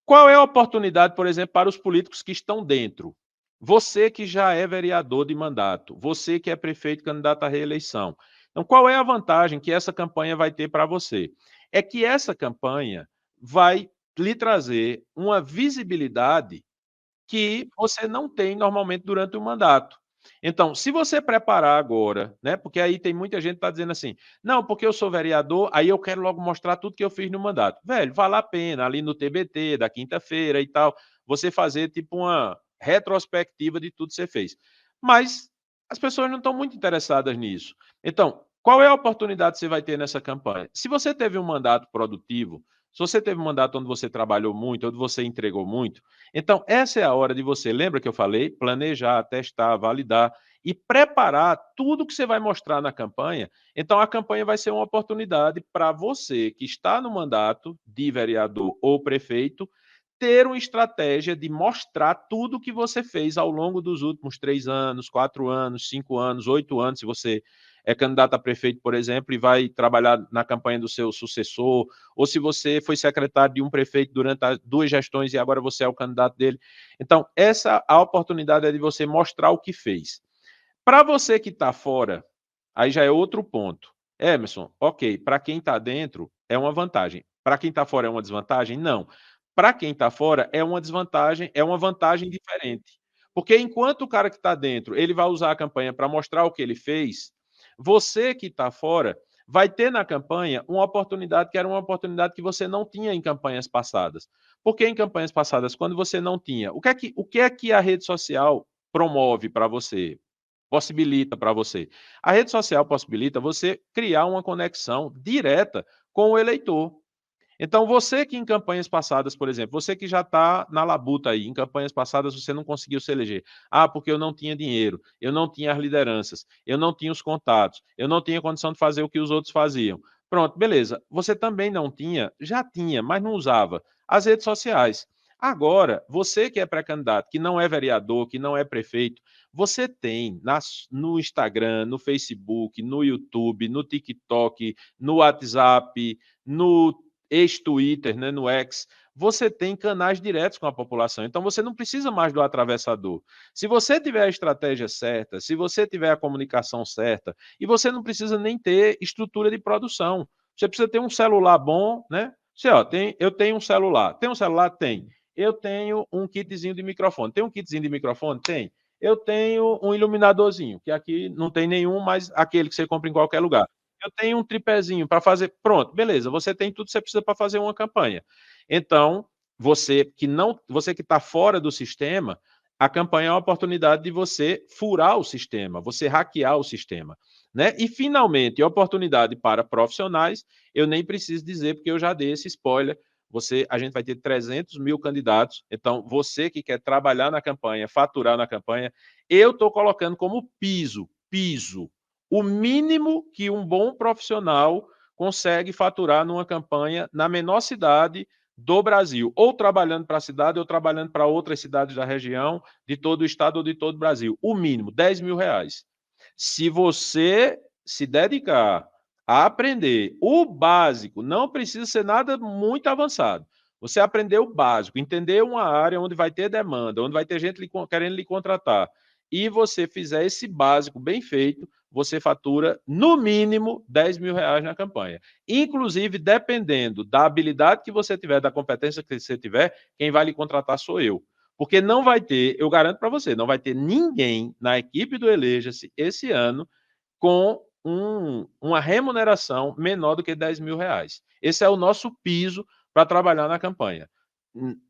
A: qual é a oportunidade, por exemplo, para os políticos que estão dentro? Você que já é vereador de mandato, você que é prefeito candidato à reeleição. Então, qual é a vantagem que essa campanha vai ter para você? É que essa campanha vai lhe trazer uma visibilidade que você não tem normalmente durante o mandato. Então, se você preparar agora, né, porque aí tem muita gente que está dizendo assim: "Não, porque eu sou vereador, aí eu quero logo mostrar tudo que eu fiz no mandato". Velho, vale a pena ali no TBT da quinta-feira e tal, você fazer tipo uma retrospectiva de tudo que você fez. Mas as pessoas não estão muito interessadas nisso. Então, qual é a oportunidade que você vai ter nessa campanha? Se você teve um mandato produtivo, se você teve um mandato onde você trabalhou muito, onde você entregou muito, então, essa é a hora de você, lembra que eu falei? Planejar, testar, validar e preparar tudo que você vai mostrar na campanha. Então, a campanha vai ser uma oportunidade para você que está no mandato de vereador ou prefeito ter uma estratégia de mostrar tudo que você fez ao longo dos últimos 3 anos, 4 anos, 5 anos, 8 anos, se você é candidato a prefeito, por exemplo, e vai trabalhar na campanha do seu sucessor, ou se você foi secretário de um prefeito durante as 2 gestões e agora você é o candidato dele. Então, essa a oportunidade é de você mostrar o que fez. Para você que está fora, Aí já é outro ponto. Emerson, ok, para quem está dentro é uma vantagem. Para quem está fora é uma desvantagem? Não. Para quem está fora é uma desvantagem, é uma vantagem diferente. Porque enquanto o cara que está dentro, ele vai usar a campanha para mostrar o que ele fez, você que está fora vai ter na campanha uma oportunidade que era uma oportunidade que você não tinha em campanhas passadas. Porque em campanhas passadas, quando você não tinha, o que é que a rede social promove para você? Possibilita para você. A rede social possibilita você criar uma conexão direta com o eleitor. Então, você que em campanhas passadas, por exemplo, você que já está na labuta aí, em campanhas passadas você não conseguiu se eleger. Ah, porque eu não tinha dinheiro, eu não tinha as lideranças, eu não tinha os contatos, eu não tinha condição de fazer o que os outros faziam. Pronto, beleza. Você também não tinha, já tinha, mas não usava as redes sociais. Agora, você que é pré-candidato, que não é vereador, que não é prefeito, você tem no Instagram, no Facebook, no YouTube, no TikTok, no WhatsApp, no ex-Twitter, né, no X, você tem canais diretos com a população. Então você não precisa mais do atravessador. Se você tiver a estratégia certa, se você tiver a comunicação certa, e você não precisa nem ter estrutura de produção. Você precisa ter um celular bom, né? Você, ó, eu tenho um celular. Tem um celular? Tem. Eu tenho um kitzinho de microfone. Tem um kitzinho de microfone? Tem. Eu tenho um iluminadorzinho, que aqui não tem nenhum, mas aquele que você compra em qualquer lugar. Eu tenho um tripézinho para fazer. Pronto, beleza. Você tem tudo que você precisa para fazer uma campanha. Então, você que está fora do sistema, a campanha é uma oportunidade de você furar o sistema, você hackear o sistema. Né? E, finalmente, a oportunidade para profissionais, eu nem preciso dizer, porque eu já dei esse spoiler. A gente vai ter 300 mil candidatos. Então, você que quer trabalhar na campanha, faturar na campanha, eu estou colocando como piso, o mínimo que um bom profissional consegue faturar numa campanha na menor cidade do Brasil, ou trabalhando para a cidade, ou trabalhando para outras cidades da região, de todo o estado ou de todo o Brasil. O mínimo, R$ 10.000. Se você se dedicar a aprender o básico, não precisa ser nada muito avançado. Você aprender o básico, entender uma área onde vai ter demanda, onde vai ter gente querendo lhe contratar, e você fizer esse básico bem feito, você fatura no mínimo R$ 10.000 na campanha. Inclusive, dependendo da habilidade que você tiver, da competência que você tiver, quem vai lhe contratar sou eu. Porque não vai ter, eu garanto para você, não vai ter ninguém na equipe do Eleja-se esse ano com uma remuneração menor do que R$ 10.000. Esse é o nosso piso para trabalhar na campanha.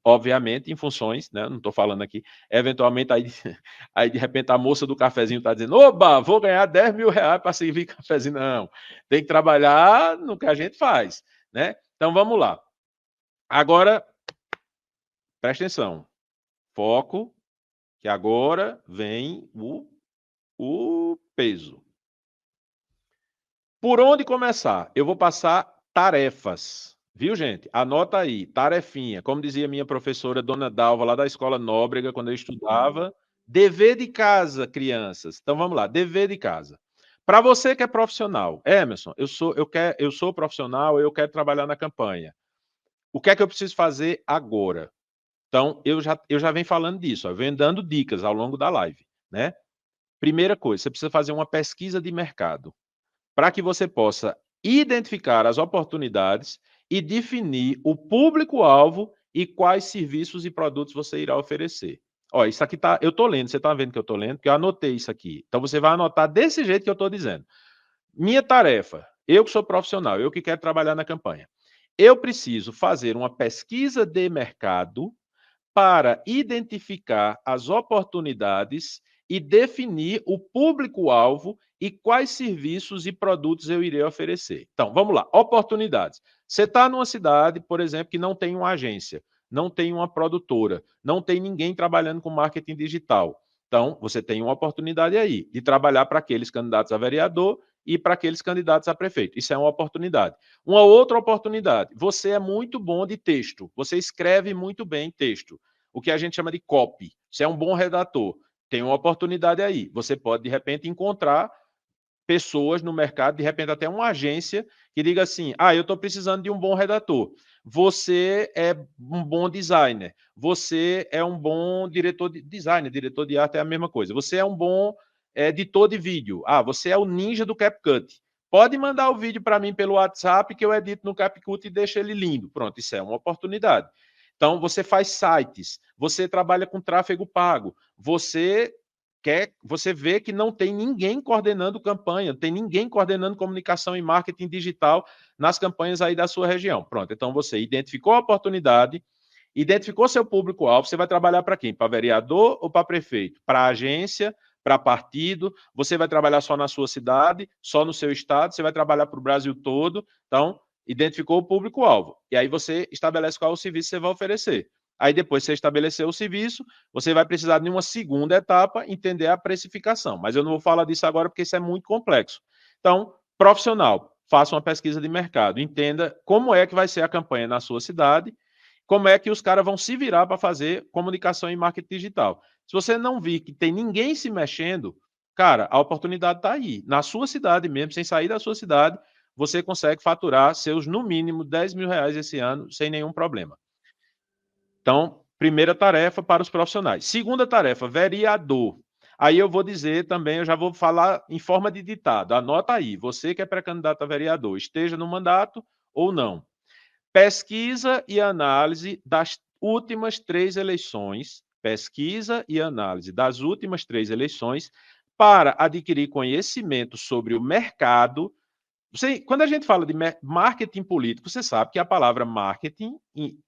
A: Obviamente, em funções, né? Não estou falando aqui, eventualmente, aí de repente a moça do cafezinho está dizendo: oba, vou ganhar R$ 10.000 para servir cafezinho. Não, tem que trabalhar no que a gente faz, né? Então vamos lá. Agora, presta atenção, foco, que agora vem o peso. Por onde começar? Eu vou passar tarefas, viu, gente? Anota aí, tarefinha. Como dizia minha professora, Dona Dalva, lá da Escola Nóbrega, quando eu estudava, dever de casa, crianças. Então vamos lá, dever de casa. Para você que é profissional, Emerson, eu sou profissional, eu quero trabalhar na campanha. O que é que eu preciso fazer agora? Então, eu já venho falando disso, eu venho dando dicas ao longo da live, né? Primeira coisa, você precisa fazer uma pesquisa de mercado para que você possa identificar as oportunidades e definir o público-alvo e quais serviços e produtos você irá oferecer. Ó, isso aqui tá, eu estou lendo, você está vendo que eu estou lendo, porque eu anotei isso aqui. Então você vai anotar desse jeito que eu estou dizendo. Minha tarefa, eu que sou profissional, eu que quero trabalhar na campanha, eu preciso fazer uma pesquisa de mercado para identificar as oportunidades e definir o público-alvo e quais serviços e produtos eu irei oferecer. Então, vamos lá, oportunidades. Você está numa cidade, por exemplo, que não tem uma agência, não tem uma produtora, não tem ninguém trabalhando com marketing digital. Então, você tem uma oportunidade aí de trabalhar para aqueles candidatos a vereador e para aqueles candidatos a prefeito. Isso é uma oportunidade. Uma outra oportunidade, você é muito bom de texto, você escreve muito bem texto, o que a gente chama de copy. Você é um bom redator, tem uma oportunidade aí. Você pode, de repente, encontrar pessoas no mercado, de repente até uma agência, que diga assim: eu estou precisando de um bom redator. Você é um bom designer. Você é um bom diretor de design, diretor de arte é a mesma coisa. Você é um bom editor de vídeo. Ah, você é o ninja do CapCut. Pode mandar o vídeo para mim pelo WhatsApp que eu edito no CapCut e deixo ele lindo. Pronto, isso é uma oportunidade. Então, você faz sites, você trabalha com tráfego pago, você vê que não tem ninguém coordenando campanha, não tem ninguém coordenando comunicação e marketing digital nas campanhas aí da sua região. Pronto, então você identificou a oportunidade, identificou seu público-alvo, você vai trabalhar para quem? Para vereador ou para prefeito? Para agência, para partido? Você vai trabalhar só na sua cidade, só no seu estado? Você vai trabalhar para o Brasil todo? Então, identificou o público-alvo. E aí você estabelece qual é o serviço que você vai oferecer. Aí depois que você estabeleceu o serviço, você vai precisar de uma segunda etapa, entender a precificação. Mas eu não vou falar disso agora porque isso é muito complexo. Então, profissional, faça uma pesquisa de mercado, entenda como é que vai ser a campanha na sua cidade, como é que os caras vão se virar para fazer comunicação e marketing digital. Se você não vir que tem ninguém se mexendo, cara, a oportunidade está aí. Na sua cidade mesmo, sem sair da sua cidade, você consegue faturar seus, no mínimo, 10 mil reais esse ano, sem nenhum problema. Então, primeira tarefa para os profissionais. Segunda tarefa, vereador. Aí eu vou dizer também, eu já vou falar em forma de ditado. Anota aí, você que é pré-candidato a vereador, esteja no mandato ou não. Pesquisa e análise das últimas 3 eleições, pesquisa e análise das últimas 3 eleições, para adquirir conhecimento sobre o mercado. Quando a gente fala de marketing político, você sabe que a palavra marketing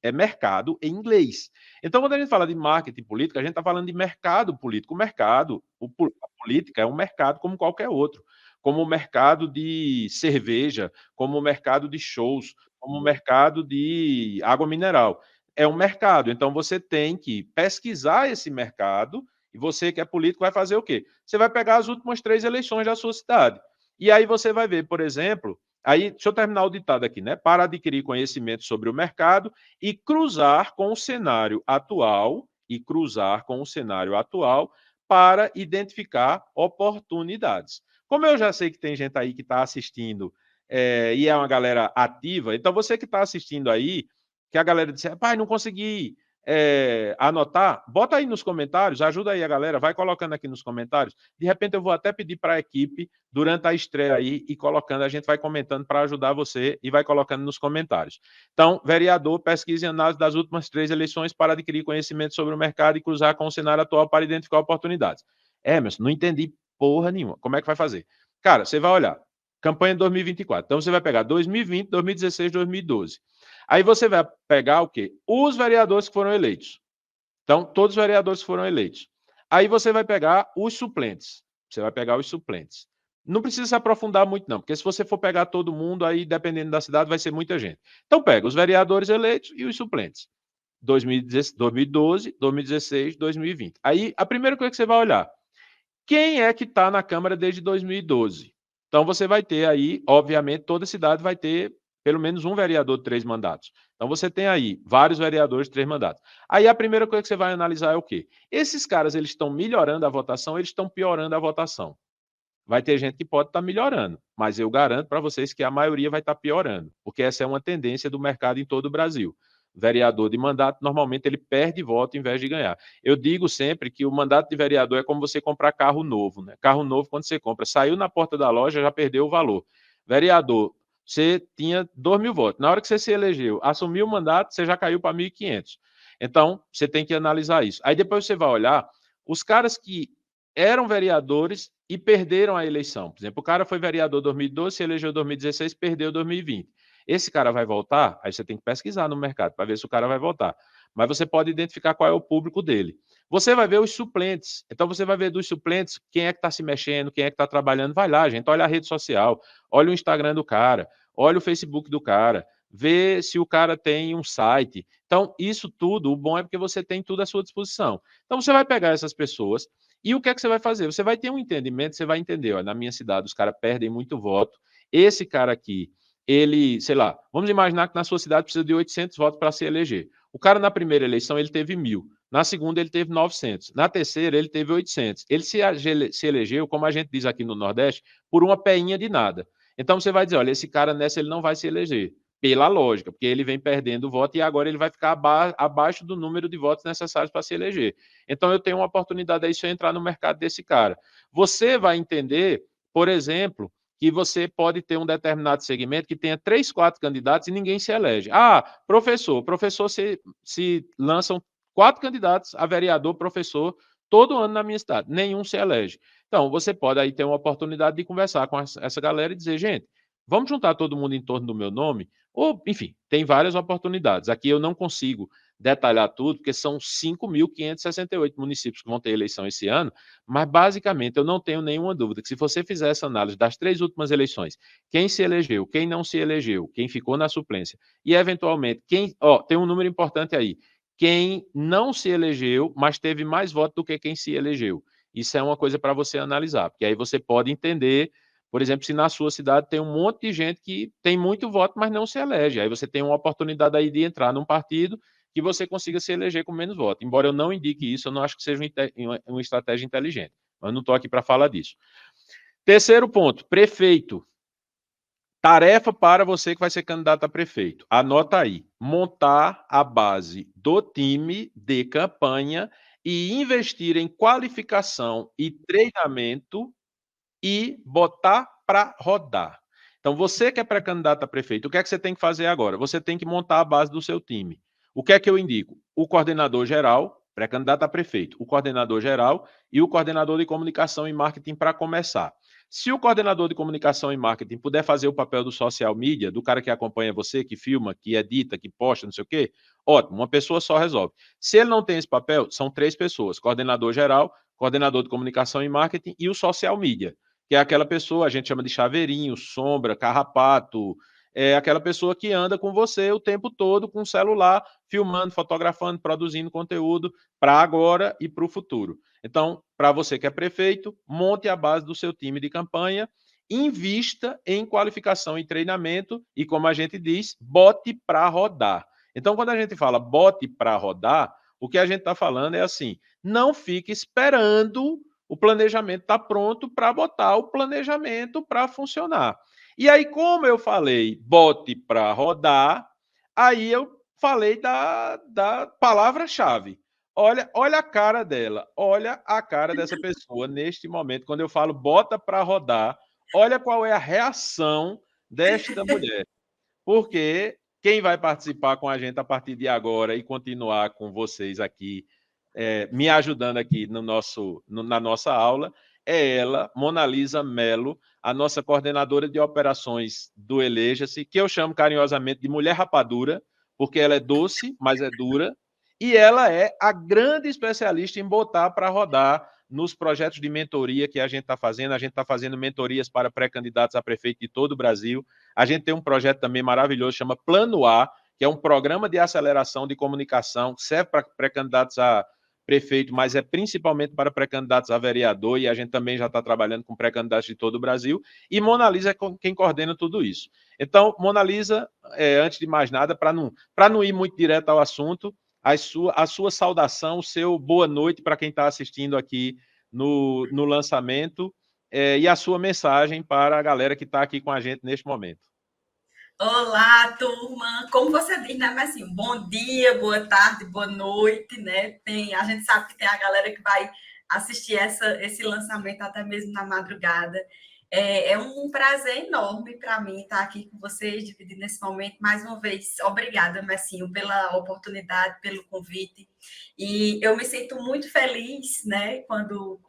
A: é mercado em inglês. Então, quando a gente fala de marketing político, a gente está falando de mercado político. O mercado, a política é um mercado como qualquer outro, como o mercado de cerveja, como o mercado de shows, como o mercado de água mineral. É um mercado. Então, você tem que pesquisar esse mercado e você que é político vai fazer o quê? Você vai pegar as últimas 3 eleições da sua cidade. E aí você vai ver, por exemplo, aí deixa eu terminar o ditado aqui, né? Para adquirir conhecimento sobre o mercado e cruzar com o cenário atual para identificar oportunidades. Como eu já sei que tem gente aí que está assistindo e é uma galera ativa, então você que está assistindo aí, que a galera disse, pai, não consegui anotar, bota aí nos comentários, ajuda aí a galera, vai colocando aqui nos comentários. De repente eu vou até pedir para a equipe, durante a estreia aí, e colocando, a gente vai comentando para ajudar você e vai colocando nos comentários. Então, vereador, pesquisa e análise das últimas 3 eleições para adquirir conhecimento sobre o mercado e cruzar com o cenário atual para identificar oportunidades. Emerson, não entendi porra nenhuma. Como é que vai fazer? Cara, você vai olhar, campanha de 2024. Então, você vai pegar 2020, 2016, 2012. Aí você vai pegar o quê? Os vereadores que foram eleitos. Então, todos os vereadores foram eleitos. Aí você vai pegar os suplentes. Você vai pegar os suplentes. Não precisa se aprofundar muito, não, porque se você for pegar todo mundo, aí, dependendo da cidade, vai ser muita gente. Então, pega os vereadores eleitos e os suplentes. 2012, 2016, 2020. Aí, a primeira coisa que você vai olhar, quem é que está na Câmara desde 2012? Então, você vai ter aí, obviamente, toda cidade vai ter pelo menos um vereador de 3 mandatos. Então, você tem aí vários vereadores de 3 mandatos. Aí, a primeira coisa que você vai analisar é o quê? Esses caras, eles estão melhorando a votação, eles estão piorando a votação. Vai ter gente que pode estar melhorando, mas eu garanto para vocês que a maioria vai estar piorando, porque essa é uma tendência do mercado em todo o Brasil. Vereador de mandato, normalmente ele perde voto em vez de ganhar. Eu digo sempre que o mandato de vereador é como você comprar carro novo, né? Carro novo, quando você compra, saiu na porta da loja, já perdeu o valor. Vereador, você tinha 2.000 votos. Na hora que você se elegeu, assumiu o mandato, você já caiu para 1.500. Então, você tem que analisar isso. Aí depois você vai olhar os caras que eram vereadores e perderam a eleição. Por exemplo, o cara foi vereador em 2012, se elegeu em 2016, perdeu em 2020. Esse cara vai voltar? Aí você tem que pesquisar no mercado para ver se o cara vai voltar. Mas você pode identificar qual é o público dele. Você vai ver os suplentes. Então você vai ver dos suplentes quem é que está se mexendo, quem é que está trabalhando. Vai lá, gente, olha a rede social, olha o Instagram do cara, olha o Facebook do cara, vê se o cara tem um site. Então, isso tudo, o bom é porque você tem tudo à sua disposição. Então, você vai pegar essas pessoas e o que é que você vai fazer? Você vai ter um entendimento, você vai entender, ó, na minha cidade os caras perdem muito voto, esse cara aqui, ele, sei lá, vamos imaginar que na sua cidade precisa de 800 votos para se eleger. O cara na primeira eleição ele teve 1.000, na segunda ele teve 900, na terceira ele teve 800. Ele se elegeu, como a gente diz aqui no Nordeste, por uma peinha de nada. Então você vai dizer, olha, esse cara nessa ele não vai se eleger. pela lógica, porque ele vem perdendo voto e agora ele vai ficar abaixo do número de votos necessários para se eleger. Então, eu tenho uma oportunidade aí se eu entrar no mercado desse cara. Você vai entender, por exemplo, que você pode ter um determinado segmento que tenha 3, 4 candidatos e ninguém se elege. Ah, professor se lançam 4 candidatos a vereador, professor, todo ano na minha cidade, nenhum se elege. Então, você pode aí ter uma oportunidade de conversar com essa galera e dizer, gente, vamos juntar todo mundo em torno do meu nome? Ou, enfim, tem várias oportunidades. Aqui eu não consigo detalhar tudo, porque são 5.568 municípios que vão ter eleição esse ano, mas basicamente eu não tenho nenhuma dúvida que se você fizer essa análise das 3 últimas eleições, quem se elegeu, quem não se elegeu, quem ficou na suplência, e eventualmente tem um número importante aí, quem não se elegeu, mas teve mais votos do que quem se elegeu. Isso é uma coisa para você analisar, porque aí você pode entender, por exemplo, se na sua cidade tem um monte de gente que tem muito voto, mas não se elege. Aí você tem uma oportunidade aí de entrar num partido que você consiga se eleger com menos votos. Embora eu não indique isso, eu não acho que seja uma estratégia inteligente. Mas não estou aqui para falar disso. Terceiro ponto, prefeito. Tarefa para você que vai ser candidato a prefeito. Anota aí. Montar a base do time de campanha e investir em qualificação e treinamento e botar para rodar. Então, você que é pré-candidato a prefeito, o que é que você tem que fazer agora? Você tem que montar a base do seu time. O que é que eu indico? O coordenador geral, pré-candidato a prefeito, o coordenador geral e o coordenador de comunicação e marketing para começar. Se o coordenador de comunicação e marketing puder fazer o papel do social media, do cara que acompanha você, que filma, que edita, que posta, não sei o quê, ótimo, uma pessoa só resolve. Se ele não tem esse papel, são 3 pessoas: coordenador geral, coordenador de comunicação e marketing e o social media, que é aquela pessoa, a gente chama de chaveirinho, sombra, carrapato, é aquela pessoa que anda com você o tempo todo com o celular, filmando, fotografando, produzindo conteúdo para agora e para o futuro. Então, para você que é prefeito, monte a base do seu time de campanha, invista em qualificação e treinamento e, como a gente diz, bote para rodar. Então, quando a gente fala bote para rodar, o que a gente está falando é assim, não fique esperando o planejamento estar pronto para botar o planejamento para funcionar. E aí, como eu falei, bote para rodar, aí eu falei da palavra-chave. Olha a cara dela, olha a cara dessa pessoa neste momento, quando eu falo bota para rodar, olha qual é a reação desta mulher. Porque quem vai participar com a gente a partir de agora e continuar com vocês aqui, me ajudando aqui na nossa aula, é ela, Monalisa Melo, a nossa coordenadora de operações do Eleja-se, que eu chamo carinhosamente de mulher rapadura, porque ela é doce, mas é dura, e ela é a grande especialista em botar para rodar nos projetos de mentoria que a gente está fazendo. A gente está fazendo mentorias para pré-candidatos a prefeito de todo o Brasil. A gente tem um projeto também maravilhoso, chama Plano A, que é um programa de aceleração de comunicação, que serve para pré-candidatos a prefeito, mas é principalmente para pré-candidatos a vereador, e a gente também já está trabalhando com pré-candidatos de todo o Brasil, e Mona Lisa é quem coordena tudo isso. Então, Mona Lisa, antes de mais nada, para não ir muito direto ao assunto, a sua saudação, o seu boa noite para quem está assistindo aqui no lançamento, e a sua mensagem para a galera que está aqui com a gente neste momento.
B: Olá, turma! Como você diz, né? Mas assim, bom dia, boa tarde, boa noite, né? A gente sabe que tem a galera que vai assistir esse lançamento até mesmo na madrugada. É um prazer enorme para mim estar aqui com vocês, dividindo esse momento. Mais uma vez, obrigada, Messinho, pela oportunidade, pelo convite. E eu me sinto muito feliz, né, quando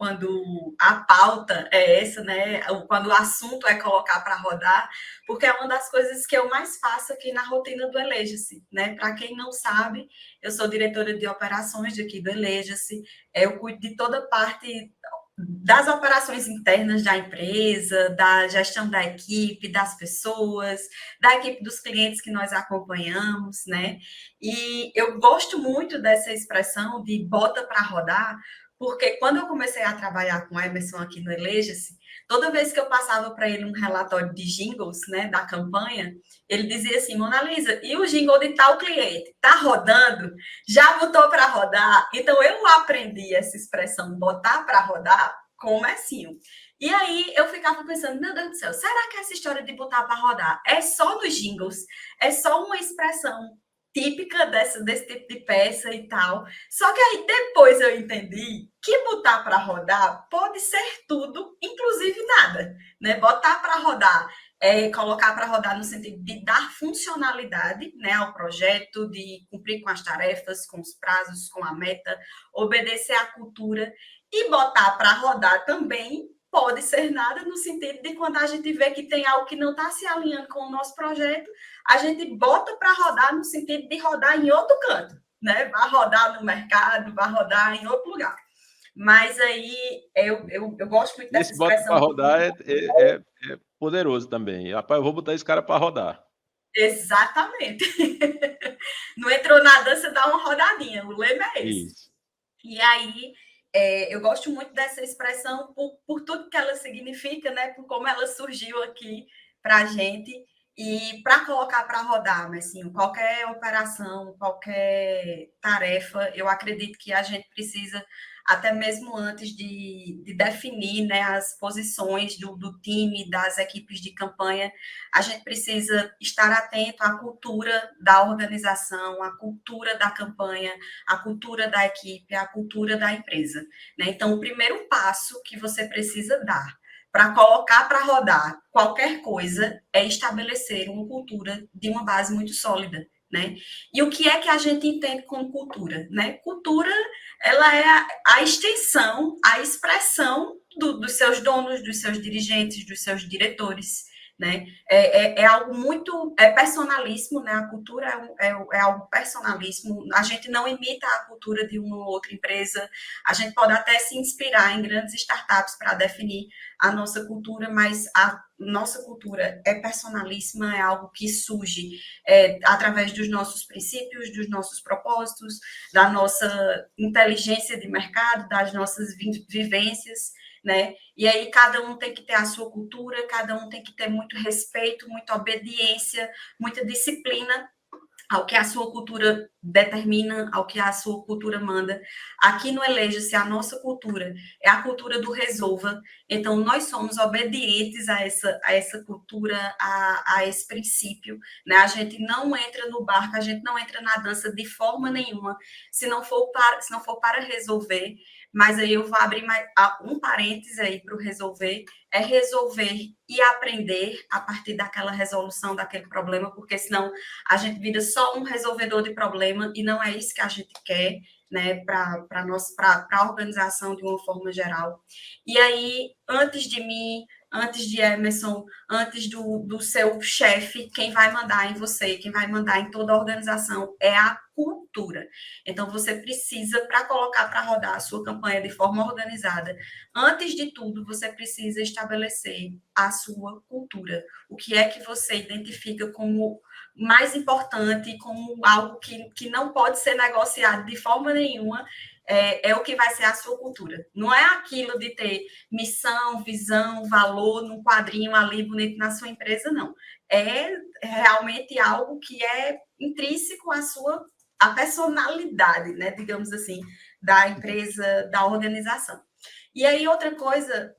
B: a pauta é essa, né? Quando o assunto é colocar para rodar, porque é uma das coisas que eu mais faço aqui na rotina do Eleja-se, né? Para quem não sabe, eu sou diretora de operações aqui do Eleja-se, eu cuido de toda a parte das operações internas da empresa, da gestão da equipe, das pessoas, da equipe dos clientes que nós acompanhamos, né? E eu gosto muito dessa expressão de bota para rodar, porque quando eu comecei a trabalhar com o Emerson aqui no Eleja-se, toda vez que eu passava para ele um relatório de jingles, né, da campanha, ele dizia assim, Mona Lisa, e o jingle de tal cliente? Tá rodando? Já botou para rodar? Então, eu aprendi essa expressão, botar para rodar, com o Messinho. E aí eu ficava pensando, meu Deus do céu, será que essa história de botar para rodar é só nos jingles? É só uma expressão típica desse tipo de peça e tal? Só que aí depois eu entendi que botar para rodar pode ser tudo, inclusive nada, né? Botar para rodar é colocar para rodar no sentido de dar funcionalidade, né, ao projeto, de cumprir com as tarefas, com os prazos, com a meta, obedecer à cultura e botar para rodar também pode ser nada no sentido de quando a gente vê que tem algo que não está se alinhando com o nosso projeto, a gente bota para rodar no sentido de rodar em outro canto, né? Vai rodar no mercado, vai rodar em outro lugar. Mas aí eu gosto muito dessa
A: Esse bota para
B: expressão.
A: rodar é poderoso também. Rapaz, eu vou botar esse cara para rodar.
B: Exatamente. Não entrou na dança, dá uma rodadinha. O lema é esse.
A: Isso.
B: E aí, eu gosto muito dessa expressão por tudo que ela significa, né? Por como ela surgiu aqui para a gente. E para colocar para rodar, mas assim, qualquer operação, qualquer tarefa, eu acredito que a gente precisa, até mesmo antes de definir, né, as posições do time, das equipes de campanha, a gente precisa estar atento à cultura da organização, à cultura da campanha, à cultura da equipe, à cultura da empresa. Né? Então, o primeiro passo que você precisa dar para colocar para rodar qualquer coisa é estabelecer uma cultura de uma base muito sólida. Né? E o que é que a gente entende como cultura? Né? Cultura, ela é a extensão, a expressão dos seus donos, dos seus dirigentes, dos seus diretores. Né? É algo muito personalíssimo, né? A cultura é algo personalíssimo. A gente não imita a cultura de uma ou outra empresa. A gente pode até se inspirar em grandes startups para definir a nossa cultura, mas a nossa cultura é personalíssima, é algo que surge através dos nossos princípios, dos nossos propósitos, da nossa inteligência de mercado, das nossas vivências, né? E aí cada um tem que ter a sua cultura, cada um tem que ter muito respeito, muita obediência, muita disciplina ao que a sua cultura determina, ao que a sua cultura manda. Aqui no Eleja-se, a nossa cultura é a cultura do resolva. Então, nós somos obedientes a essa cultura, a esse princípio. Né? A gente não entra no barco, a gente não entra na dança de forma nenhuma, se não for para resolver. Mas aí eu vou abrir um parênteses aí para o resolver, é resolver e aprender a partir daquela resolução daquele problema, porque senão a gente vira só um resolvedor de problema e não é isso que a gente quer, né, para a organização de uma forma geral. E aí, antes de mim, antes de Emerson, antes do seu chefe, quem vai mandar em você, quem vai mandar em toda a organização é a cultura. Então, você precisa, para colocar para rodar a sua campanha de forma organizada, antes de tudo, você precisa estabelecer a sua cultura. O que é que você identifica como mais importante, como algo que não pode ser negociado de forma nenhuma, é o que vai ser a sua cultura. Não é aquilo de ter missão, visão, valor num quadrinho ali bonito na sua empresa, não. É realmente algo que é intrínseco à personalidade, né, digamos assim, da empresa, da organização. E aí, outra coisa,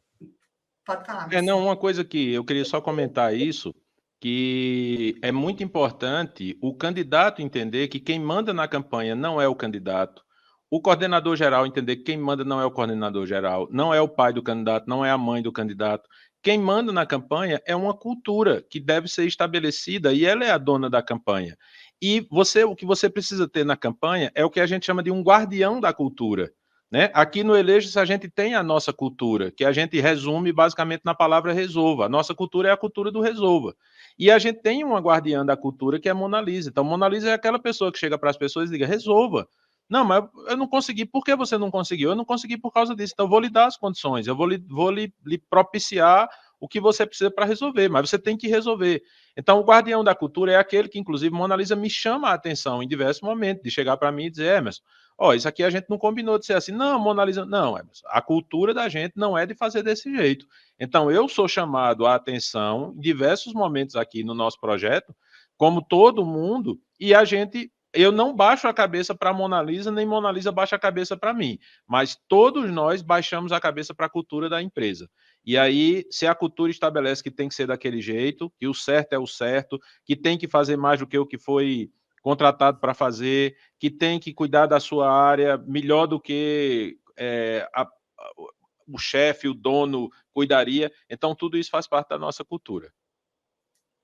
B: pode falar, Marcelo.
A: Não, uma coisa que eu queria só comentar isso, que é muito importante o candidato entender que quem manda na campanha não é o candidato, o coordenador geral entender que quem manda não é o coordenador geral, não é o pai do candidato, não é a mãe do candidato. Quem manda na campanha é uma cultura que deve ser estabelecida e ela é a dona da campanha. E o que você precisa ter na campanha é o que a gente chama de um guardião da cultura. Né? Aqui no Eleja, a gente tem a nossa cultura, que a gente resume basicamente na palavra resolva. A nossa cultura é a cultura do resolva. E a gente tem uma guardiã da cultura que é a Mona Lisa. Então, Mona Lisa é aquela pessoa que chega para as pessoas e diga, resolva. Não, mas eu não consegui. Por que você não conseguiu? Eu não consegui por causa disso. Então, eu vou lhe dar as condições, eu vou lhe propiciar o que você precisa para resolver, mas você tem que resolver. Então, o guardião da cultura é aquele que, inclusive, Mona Lisa me chama a atenção em diversos momentos, de chegar para mim e dizer, Emerson, isso aqui a gente não combinou de ser assim. Não, Mona Lisa, não, Emerson, a cultura da gente não é de fazer desse jeito. Então, eu sou chamado a atenção em diversos momentos aqui no nosso projeto, como todo mundo, e eu não baixo a cabeça para a Mona Lisa, nem Mona Lisa baixa a cabeça para mim, mas todos nós baixamos a cabeça para a cultura da empresa. E aí, se a cultura estabelece que tem que ser daquele jeito, que o certo é o certo, que tem que fazer mais do que o que foi contratado para fazer, que tem que cuidar da sua área melhor do que o chefe, o dono cuidaria. Então, tudo isso faz parte da nossa cultura.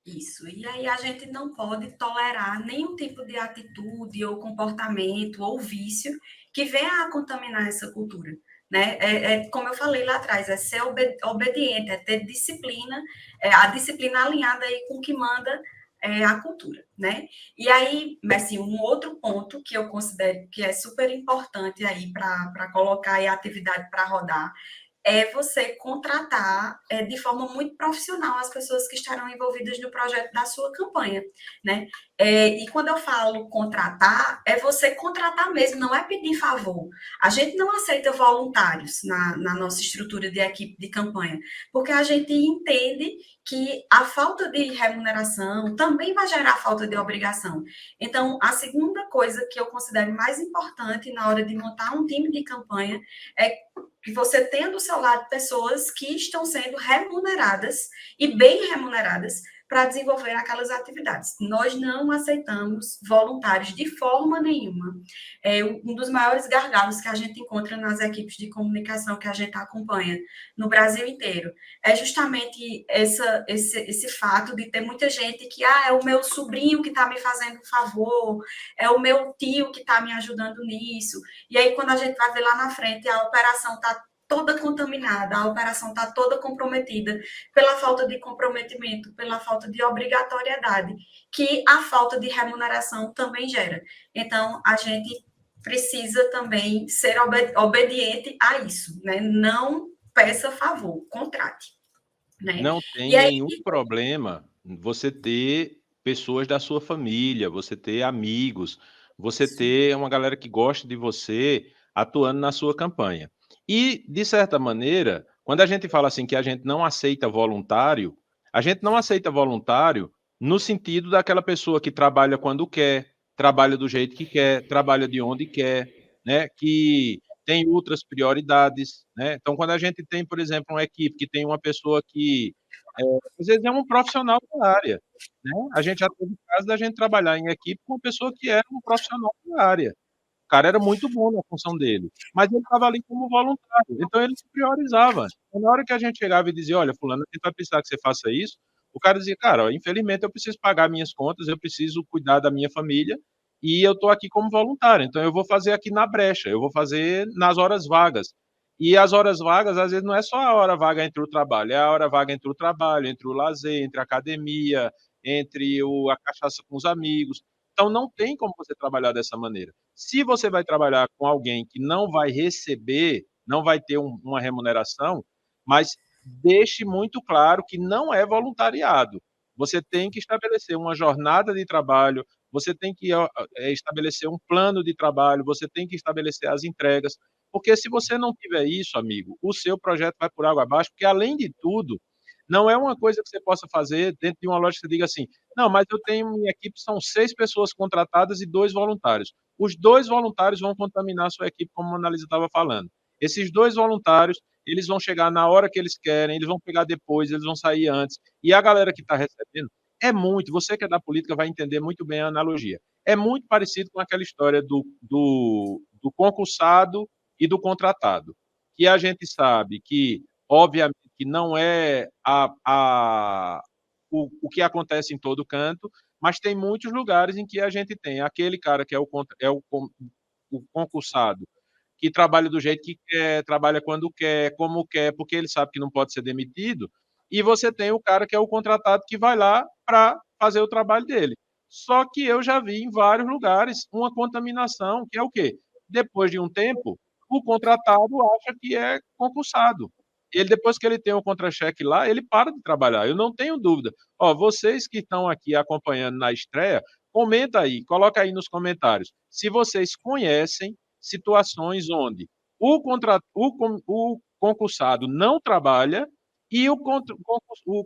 B: Isso. E aí a gente não pode tolerar nenhum tipo de atitude ou comportamento ou vício que venha a contaminar essa cultura. Né? Como eu falei lá atrás, é ser obediente, é ter disciplina, a disciplina alinhada aí com o que manda a cultura, né? E aí, assim, um outro ponto que eu considero que é super importante aí para colocar aí a atividade para rodar é você contratar de forma muito profissional as pessoas que estarão envolvidas no projeto da sua campanha, né? E quando eu falo contratar, é você contratar mesmo, não é pedir favor. A gente não aceita voluntários na nossa estrutura de equipe de campanha, porque a gente entende que a falta de remuneração também vai gerar falta de obrigação. Então, a segunda coisa que eu considero mais importante na hora de montar um time de campanha é que você tenha do seu lado pessoas que estão sendo remuneradas e bem remuneradas para desenvolver aquelas atividades. Nós não aceitamos voluntários de forma nenhuma. Um dos maiores gargalos que a gente encontra nas equipes de comunicação que a gente acompanha no Brasil inteiro é justamente esse fato de ter muita gente que é o meu sobrinho que está me fazendo um favor, é o meu tio que está me ajudando nisso. E aí, quando a gente vai ver lá na frente, a operação está toda contaminada, a operação está toda comprometida pela falta de comprometimento, pela falta de obrigatoriedade, que a falta de remuneração também gera. Então, a gente precisa também ser obediente a isso, né? Não peça favor, contrate. Né?
A: Não tem
B: E aí,
A: nenhum problema você ter pessoas da sua família, você ter amigos, você ter uma galera que gosta de você atuando na sua campanha. E, de certa maneira, quando a gente fala assim que a gente não aceita voluntário, a gente não aceita voluntário no sentido daquela pessoa que trabalha quando quer, trabalha do jeito que quer, trabalha de onde quer, né? Que tem outras prioridades, né? Então, quando a gente tem, por exemplo, uma equipe que tem uma pessoa que, às vezes, é um profissional da área, né? A gente já teve caso da gente trabalhar em equipe com uma pessoa que era um profissional da área. O cara era muito bom na função dele, mas ele estava ali como voluntário, então ele se priorizava. Então, na hora que a gente chegava e dizia: "Olha, fulano, a gente vai precisar que você faça isso", o cara dizia: "Cara, infelizmente eu preciso pagar minhas contas, eu preciso cuidar da minha família e eu estou aqui como voluntário, então eu vou fazer aqui na brecha, eu vou fazer nas horas vagas". E as horas vagas, às vezes, não é só a hora vaga entre o trabalho, é a hora vaga entre o trabalho, entre o lazer, entre a academia, entre a cachaça com os amigos. Então não tem como você trabalhar dessa maneira. Se você vai trabalhar com alguém que não vai receber, não vai ter uma remuneração, mas deixe muito claro que não é voluntariado. Você tem que estabelecer uma jornada de trabalho, você tem que estabelecer um plano de trabalho, você tem que estabelecer as entregas, porque se você não tiver isso, amigo, o seu projeto vai por água abaixo, porque além de tudo, não é uma coisa que você possa fazer dentro de uma loja que você diga assim: não, mas eu tenho minha equipe, são 6 pessoas contratadas e 2 voluntários. Os 2 voluntários vão contaminar a sua equipe, como a Annalisa estava falando. Esses 2 voluntários, eles vão chegar na hora que eles querem, eles vão pegar depois, eles vão sair antes. E a galera que está recebendo é muito, você que é da política vai entender muito bem a analogia. É muito parecido com aquela história do concursado e do contratado. Que a gente sabe que, obviamente, que não é o que acontece em todo canto, mas tem muitos lugares em que a gente tem aquele cara que o concursado, que trabalha do jeito que quer, trabalha quando quer, como quer, porque ele sabe que não pode ser demitido, e você tem o cara que é o contratado que vai lá para fazer o trabalho dele. Só que eu já vi em vários lugares uma contaminação, que é o quê? Depois de um tempo, o contratado acha que é concursado. Ele, depois que ele tem o contra-cheque lá, ele para de trabalhar. Eu não tenho dúvida. Ó, vocês que estão aqui acompanhando na estreia, comenta aí, coloca aí nos comentários, se vocês conhecem situações onde o concursado não trabalha e o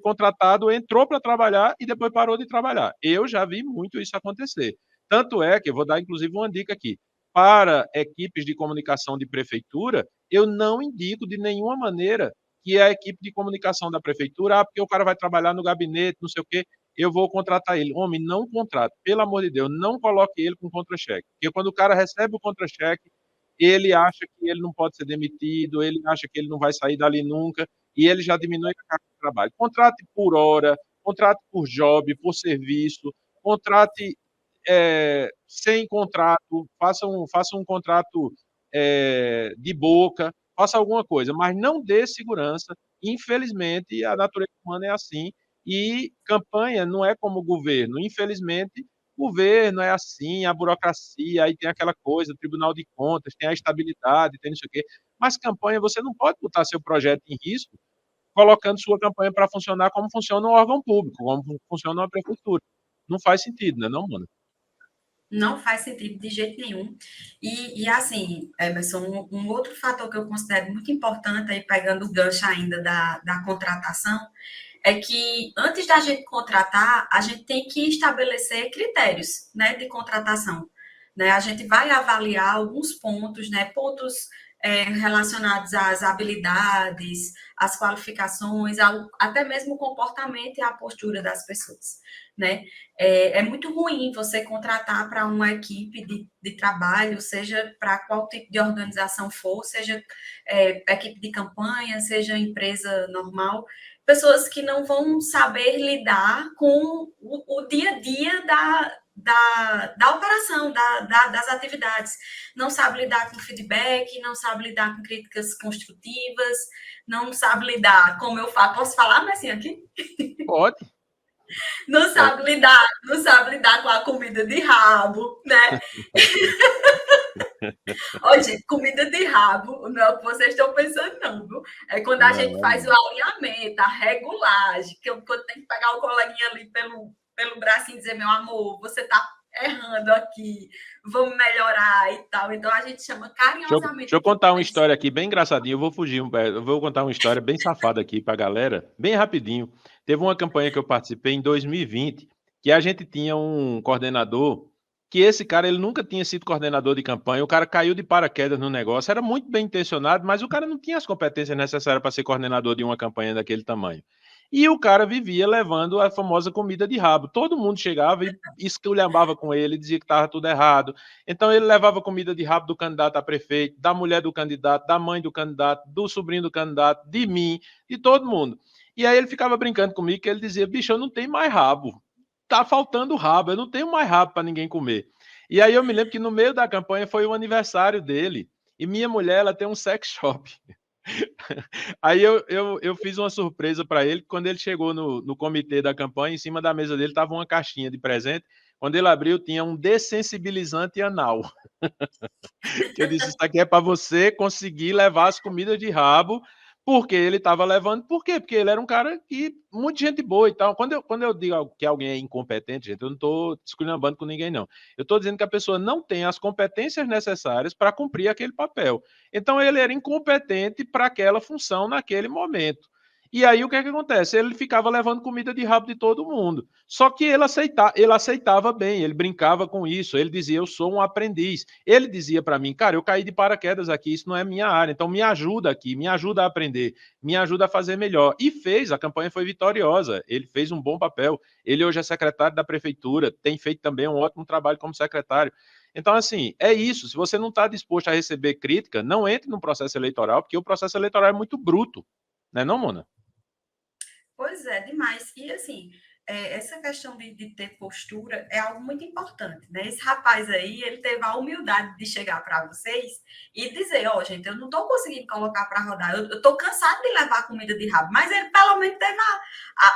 A: contratado entrou para trabalhar e depois parou de trabalhar. Eu já vi muito isso acontecer. Tanto é que eu vou dar, inclusive, uma dica aqui. Para equipes de comunicação de prefeitura, eu não indico de nenhuma maneira que é a equipe de comunicação da prefeitura, porque o cara vai trabalhar no gabinete, não sei o quê, eu vou contratar ele. Homem, não contrate, pelo amor de Deus, não coloque ele com contra-cheque. Porque quando o cara recebe o contra-cheque, ele acha que ele não pode ser demitido, ele acha que ele não vai sair dali nunca, e ele já diminui a carga de trabalho. Contrate por hora, contrate por job, por serviço, contrate sem contrato, faça um contrato de boca, faça alguma coisa, mas não dê segurança. Infelizmente, a natureza humana é assim, e campanha não é como governo. Infelizmente, governo é assim, a burocracia, aí tem aquela coisa, Tribunal de Contas, tem a estabilidade, tem não sei o quê. Mas campanha, você não pode botar seu projeto em risco colocando sua campanha para funcionar como funciona um órgão público, como funciona uma prefeitura. Não faz sentido, né, não, mano?
B: Não faz sentido de jeito nenhum. E assim, Emerson, um outro fator que eu considero muito importante, aí pegando o gancho ainda da contratação, é que antes da gente contratar, a gente tem que estabelecer critérios, né, de contratação. Né? A gente vai avaliar alguns pontos, né, pontos relacionados às habilidades, às qualificações, até mesmo o comportamento e a postura das pessoas. Né? É muito ruim você contratar para uma equipe de trabalho, seja para qual tipo de organização for, seja equipe de campanha, seja empresa normal, pessoas que não vão saber lidar com o dia a dia da operação, das atividades. Não sabe lidar com feedback, não sabe lidar com críticas construtivas, não sabe lidar, como eu falo, posso falar, mas assim, aqui?
A: Pode,
B: Não
A: pode.
B: sabe lidar, não sabe lidar com a comida de rabo, né? Olha, gente, comida de rabo não é o que vocês estão pensando, não, viu? É quando a gente faz o alinhamento, a regulagem, que eu tenho que pegar o coleguinha ali pelo bracinho e dizer, meu amor, você tá errando aqui, vamos melhorar e tal. Então a gente chama
A: Deixa
B: carinhosamente
A: eu
B: de
A: contar uma
B: correção.
A: história aqui bem engraçadinha. Eu vou fugir, eu vou contar uma história bem safada aqui para a galera, bem rapidinho. Teve uma campanha que eu participei em 2020, que a gente tinha um coordenador, que esse cara ele nunca tinha sido coordenador de campanha. O cara caiu de paraquedas no negócio, era muito bem intencionado, mas o cara não tinha as competências necessárias para ser coordenador de uma campanha daquele tamanho. E o cara vivia levando a famosa comida de rabo. Todo mundo chegava e esculhambava com ele, dizia que estava tudo errado. Então ele levava comida de rabo do candidato a prefeito, da mulher do candidato, da mãe do candidato, do sobrinho do candidato, de mim, de todo mundo. E aí ele ficava brincando comigo que ele dizia: "Bicho, eu não tenho mais rabo. Tá faltando rabo, eu não tenho mais rabo para ninguém comer". E aí eu me lembro que no meio da campanha foi o aniversário dele. E minha mulher, ela tem um sex shop. Aí eu fiz uma surpresa para ele, quando ele chegou no comitê da campanha, em cima da mesa dele estava uma caixinha de presente. Quando ele abriu, tinha um dessensibilizante anal. Que eu disse: "Isso aqui é para você conseguir levar as comidas de rabo", porque ele estava levando. Por quê? Porque ele era um cara que muito gente boa e tal. Quando eu digo que alguém é incompetente, gente, eu não estou esculhambando com ninguém, não. Eu estou dizendo que a pessoa não tem as competências necessárias para cumprir aquele papel. Então ele era incompetente para aquela função naquele momento. E aí o que é que acontece? Ele ficava levando comida de rabo de todo mundo. Só que ele aceitava bem, ele brincava com isso, ele dizia: "Eu sou um aprendiz". Ele dizia para mim: "Cara, eu caí de paraquedas aqui, isso não é minha área, então me ajuda aqui, me ajuda a aprender, me ajuda a fazer melhor". E fez, a campanha foi vitoriosa, ele fez um bom papel. Ele hoje é secretário da prefeitura, tem feito também um ótimo trabalho como secretário. Então, assim, é isso. Se você não está disposto a receber crítica, não entre no processo eleitoral, porque o processo eleitoral é muito bruto, né, não, Mona?
B: Pois é, demais. E assim, essa questão de ter postura é algo muito importante, né? Esse rapaz aí, ele teve a humildade de chegar para vocês e dizer, ó, gente, eu não estou conseguindo colocar para rodar, eu estou cansado de levar comida de rabo, mas ele pelo menos teve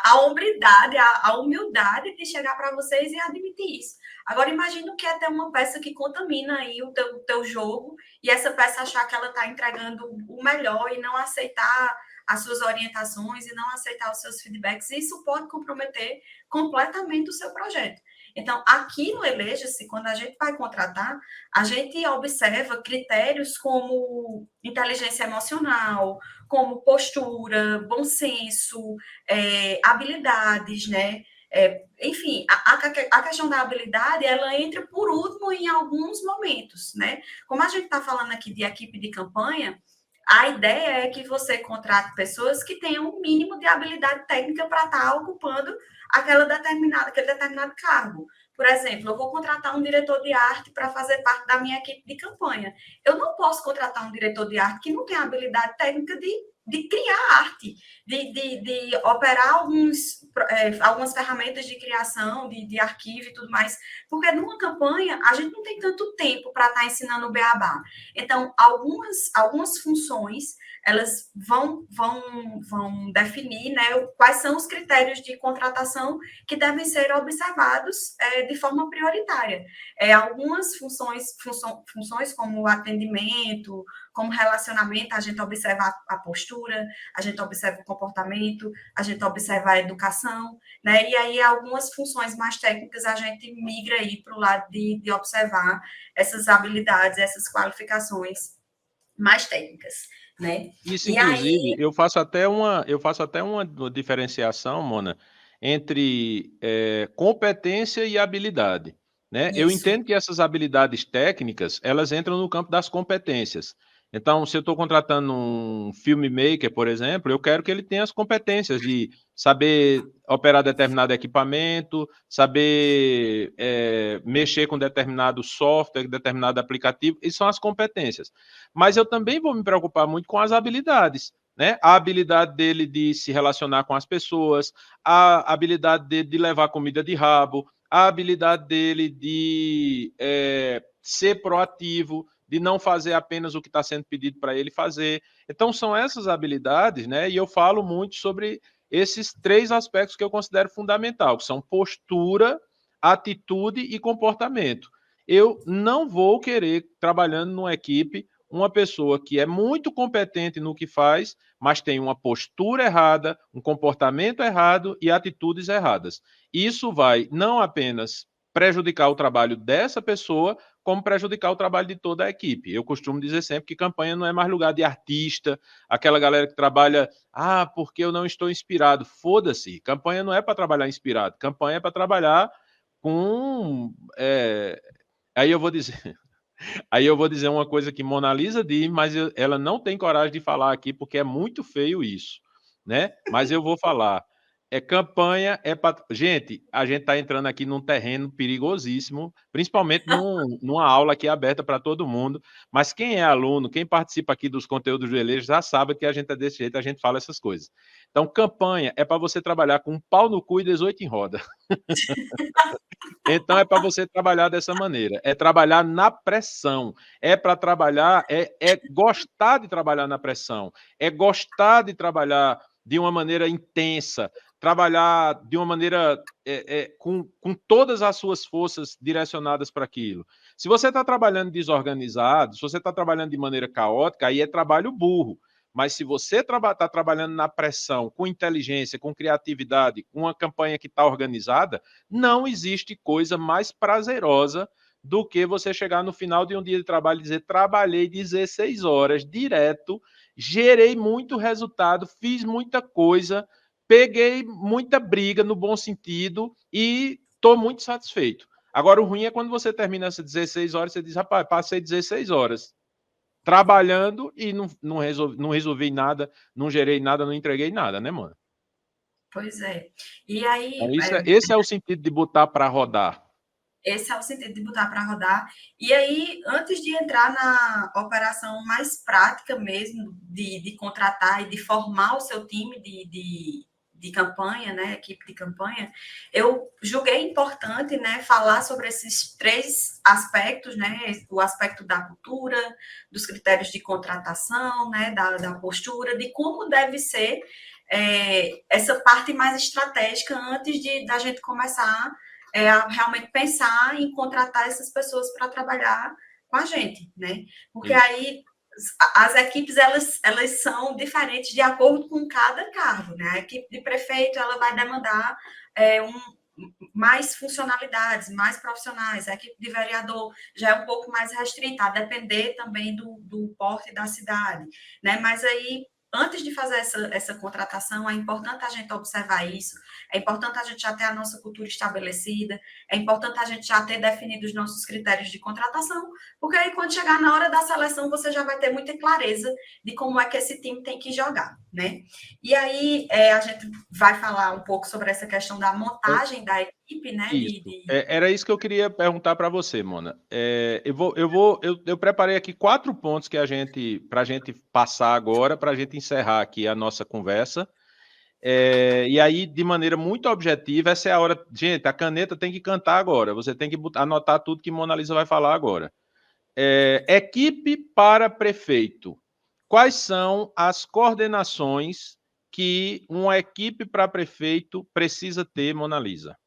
B: a hombridade, a humildade de chegar para vocês e admitir isso. Agora, imagina o que é ter uma peça que contamina aí o teu jogo e essa peça achar que ela está entregando o melhor e não aceitar as suas orientações e não aceitar os seus feedbacks, isso pode comprometer completamente o seu projeto. Então, aqui no Eleja-se, quando a gente vai contratar, a gente observa critérios como inteligência emocional, como postura, bom senso, habilidades, né? Enfim, a questão da habilidade, ela entra por último em alguns momentos, né? Como a gente está falando aqui de equipe de campanha, A ideia é que você contrate pessoas que tenham um mínimo de habilidade técnica para estar ocupando aquele determinado cargo. Por exemplo, eu vou contratar um diretor de arte para fazer parte da minha equipe de campanha. Eu não posso contratar um diretor de arte que não tem habilidade técnica de criar arte, de operar algumas ferramentas de criação, de arquivo e tudo mais, porque numa campanha a gente não tem tanto tempo para estar ensinando o beabá. Então, algumas funções elas vão definir, né, quais são os critérios de contratação que devem ser observados de forma prioritária. Algumas funções como atendimento, como relacionamento, a gente observa a postura, a gente observa o comportamento, a gente observa a educação, né? E aí algumas funções mais técnicas a gente migra aí para o lado de observar essas habilidades, essas qualificações mais técnicas, né?
A: Isso,
B: E
A: inclusive,
B: aí,
A: eu faço até uma diferenciação, Mona, entre competência e habilidade, né? Eu
B: isso,
A: entendo que essas habilidades técnicas, elas entram no campo das competências. Então, se eu estou contratando um filmmaker, por exemplo, eu quero que ele tenha as competências de saber operar determinado equipamento, saber mexer com determinado software, determinado aplicativo, isso são as competências. Mas eu também vou me preocupar muito com as habilidades, né? A habilidade dele de se relacionar com as pessoas, a habilidade dele de levar comida de rabo, a habilidade dele de ser proativo, de não fazer apenas o que está sendo pedido para ele fazer. Então, são essas habilidades, né? E eu falo muito sobre esses três aspectos que eu considero fundamental, que são postura, atitude e comportamento. Eu não vou querer, trabalhando numa equipe, uma pessoa que é muito competente no que faz, mas tem uma postura errada, um comportamento errado e atitudes erradas. Isso vai não apenas prejudicar o trabalho dessa pessoa, como prejudicar o trabalho de toda a equipe. Eu costumo dizer sempre que campanha não é mais lugar de artista, aquela galera que trabalha, porque eu não estou inspirado. Foda-se, campanha não é para trabalhar inspirado, campanha é para trabalhar com. Aí eu vou dizer, Aí eu vou dizer uma coisa que Mona Lisa diz, mas ela não tem coragem de falar aqui porque é muito feio isso, né? Mas eu vou falar. Campanha é para. Gente, a gente está entrando aqui num terreno perigosíssimo, principalmente numa aula aqui aberta para todo mundo. Mas quem é aluno, quem participa aqui dos conteúdos do Elejo, já sabe que a gente é desse jeito, a gente fala essas coisas. Então, campanha é para você trabalhar com um pau no cu e 18 em roda. Então é para você trabalhar dessa maneira, é trabalhar na pressão, é para trabalhar, gostar de trabalhar na pressão, é gostar de trabalhar de uma maneira intensa, trabalhar de uma maneira com todas as suas forças direcionadas para aquilo. Se você está trabalhando desorganizado, se você está trabalhando de maneira caótica, aí é trabalho burro. Mas se você está trabalhando na pressão, com inteligência, com criatividade, com uma campanha que está organizada, não existe coisa mais prazerosa do que você chegar no final de um dia de trabalho e dizer: trabalhei 16 horas direto, gerei muito resultado, fiz muita coisa, peguei muita briga no bom sentido e estou muito satisfeito. Agora, o ruim é quando você termina essas 16 horas e você diz: rapaz, passei 16 horas trabalhando e não resolvi nada, não gerei nada, não entreguei nada, né, mano?
B: pois é. E aí,
A: Então, esse é o sentido de botar para rodar.
B: esse é o sentido de botar para rodar. E aí, antes de entrar na operação mais prática mesmo, de contratar e de formar o seu time de campanha, né, equipe de campanha, eu julguei importante, né, falar sobre esses três aspectos, né, o aspecto da cultura, dos critérios de contratação, né, da postura, de como deve ser essa parte mais estratégica antes da gente começar a realmente pensar em contratar essas pessoas para trabalhar com a gente, né? Porque
A: Isso.
B: aí as equipes elas são diferentes de acordo com cada cargo, né? A equipe de prefeito ela vai demandar mais funcionalidades, mais profissionais. A equipe de vereador já é um pouco mais restrita, a depender também do porte da cidade, né? Mas aí antes de fazer essa contratação, é importante a gente observar isso, é importante a gente já ter a nossa cultura estabelecida, é importante a gente já ter definido os nossos critérios de contratação, porque aí quando chegar na hora da seleção, você já vai ter muita clareza de como é que esse time tem que jogar, né? E aí a gente vai falar um pouco sobre essa questão da montagem da equipe, né?
A: Isso. Era isso que eu queria perguntar para você, Mona. Eu preparei aqui 4 pontos que para a gente passar agora, para a gente encerrar aqui a nossa conversa. E aí, de maneira muito objetiva, essa é a hora. Gente, a caneta tem que cantar agora. Você tem que anotar tudo que Mona Lisa vai falar agora. Equipe para prefeito. Quais são as coordenações que uma equipe para prefeito precisa ter, Mona Lisa?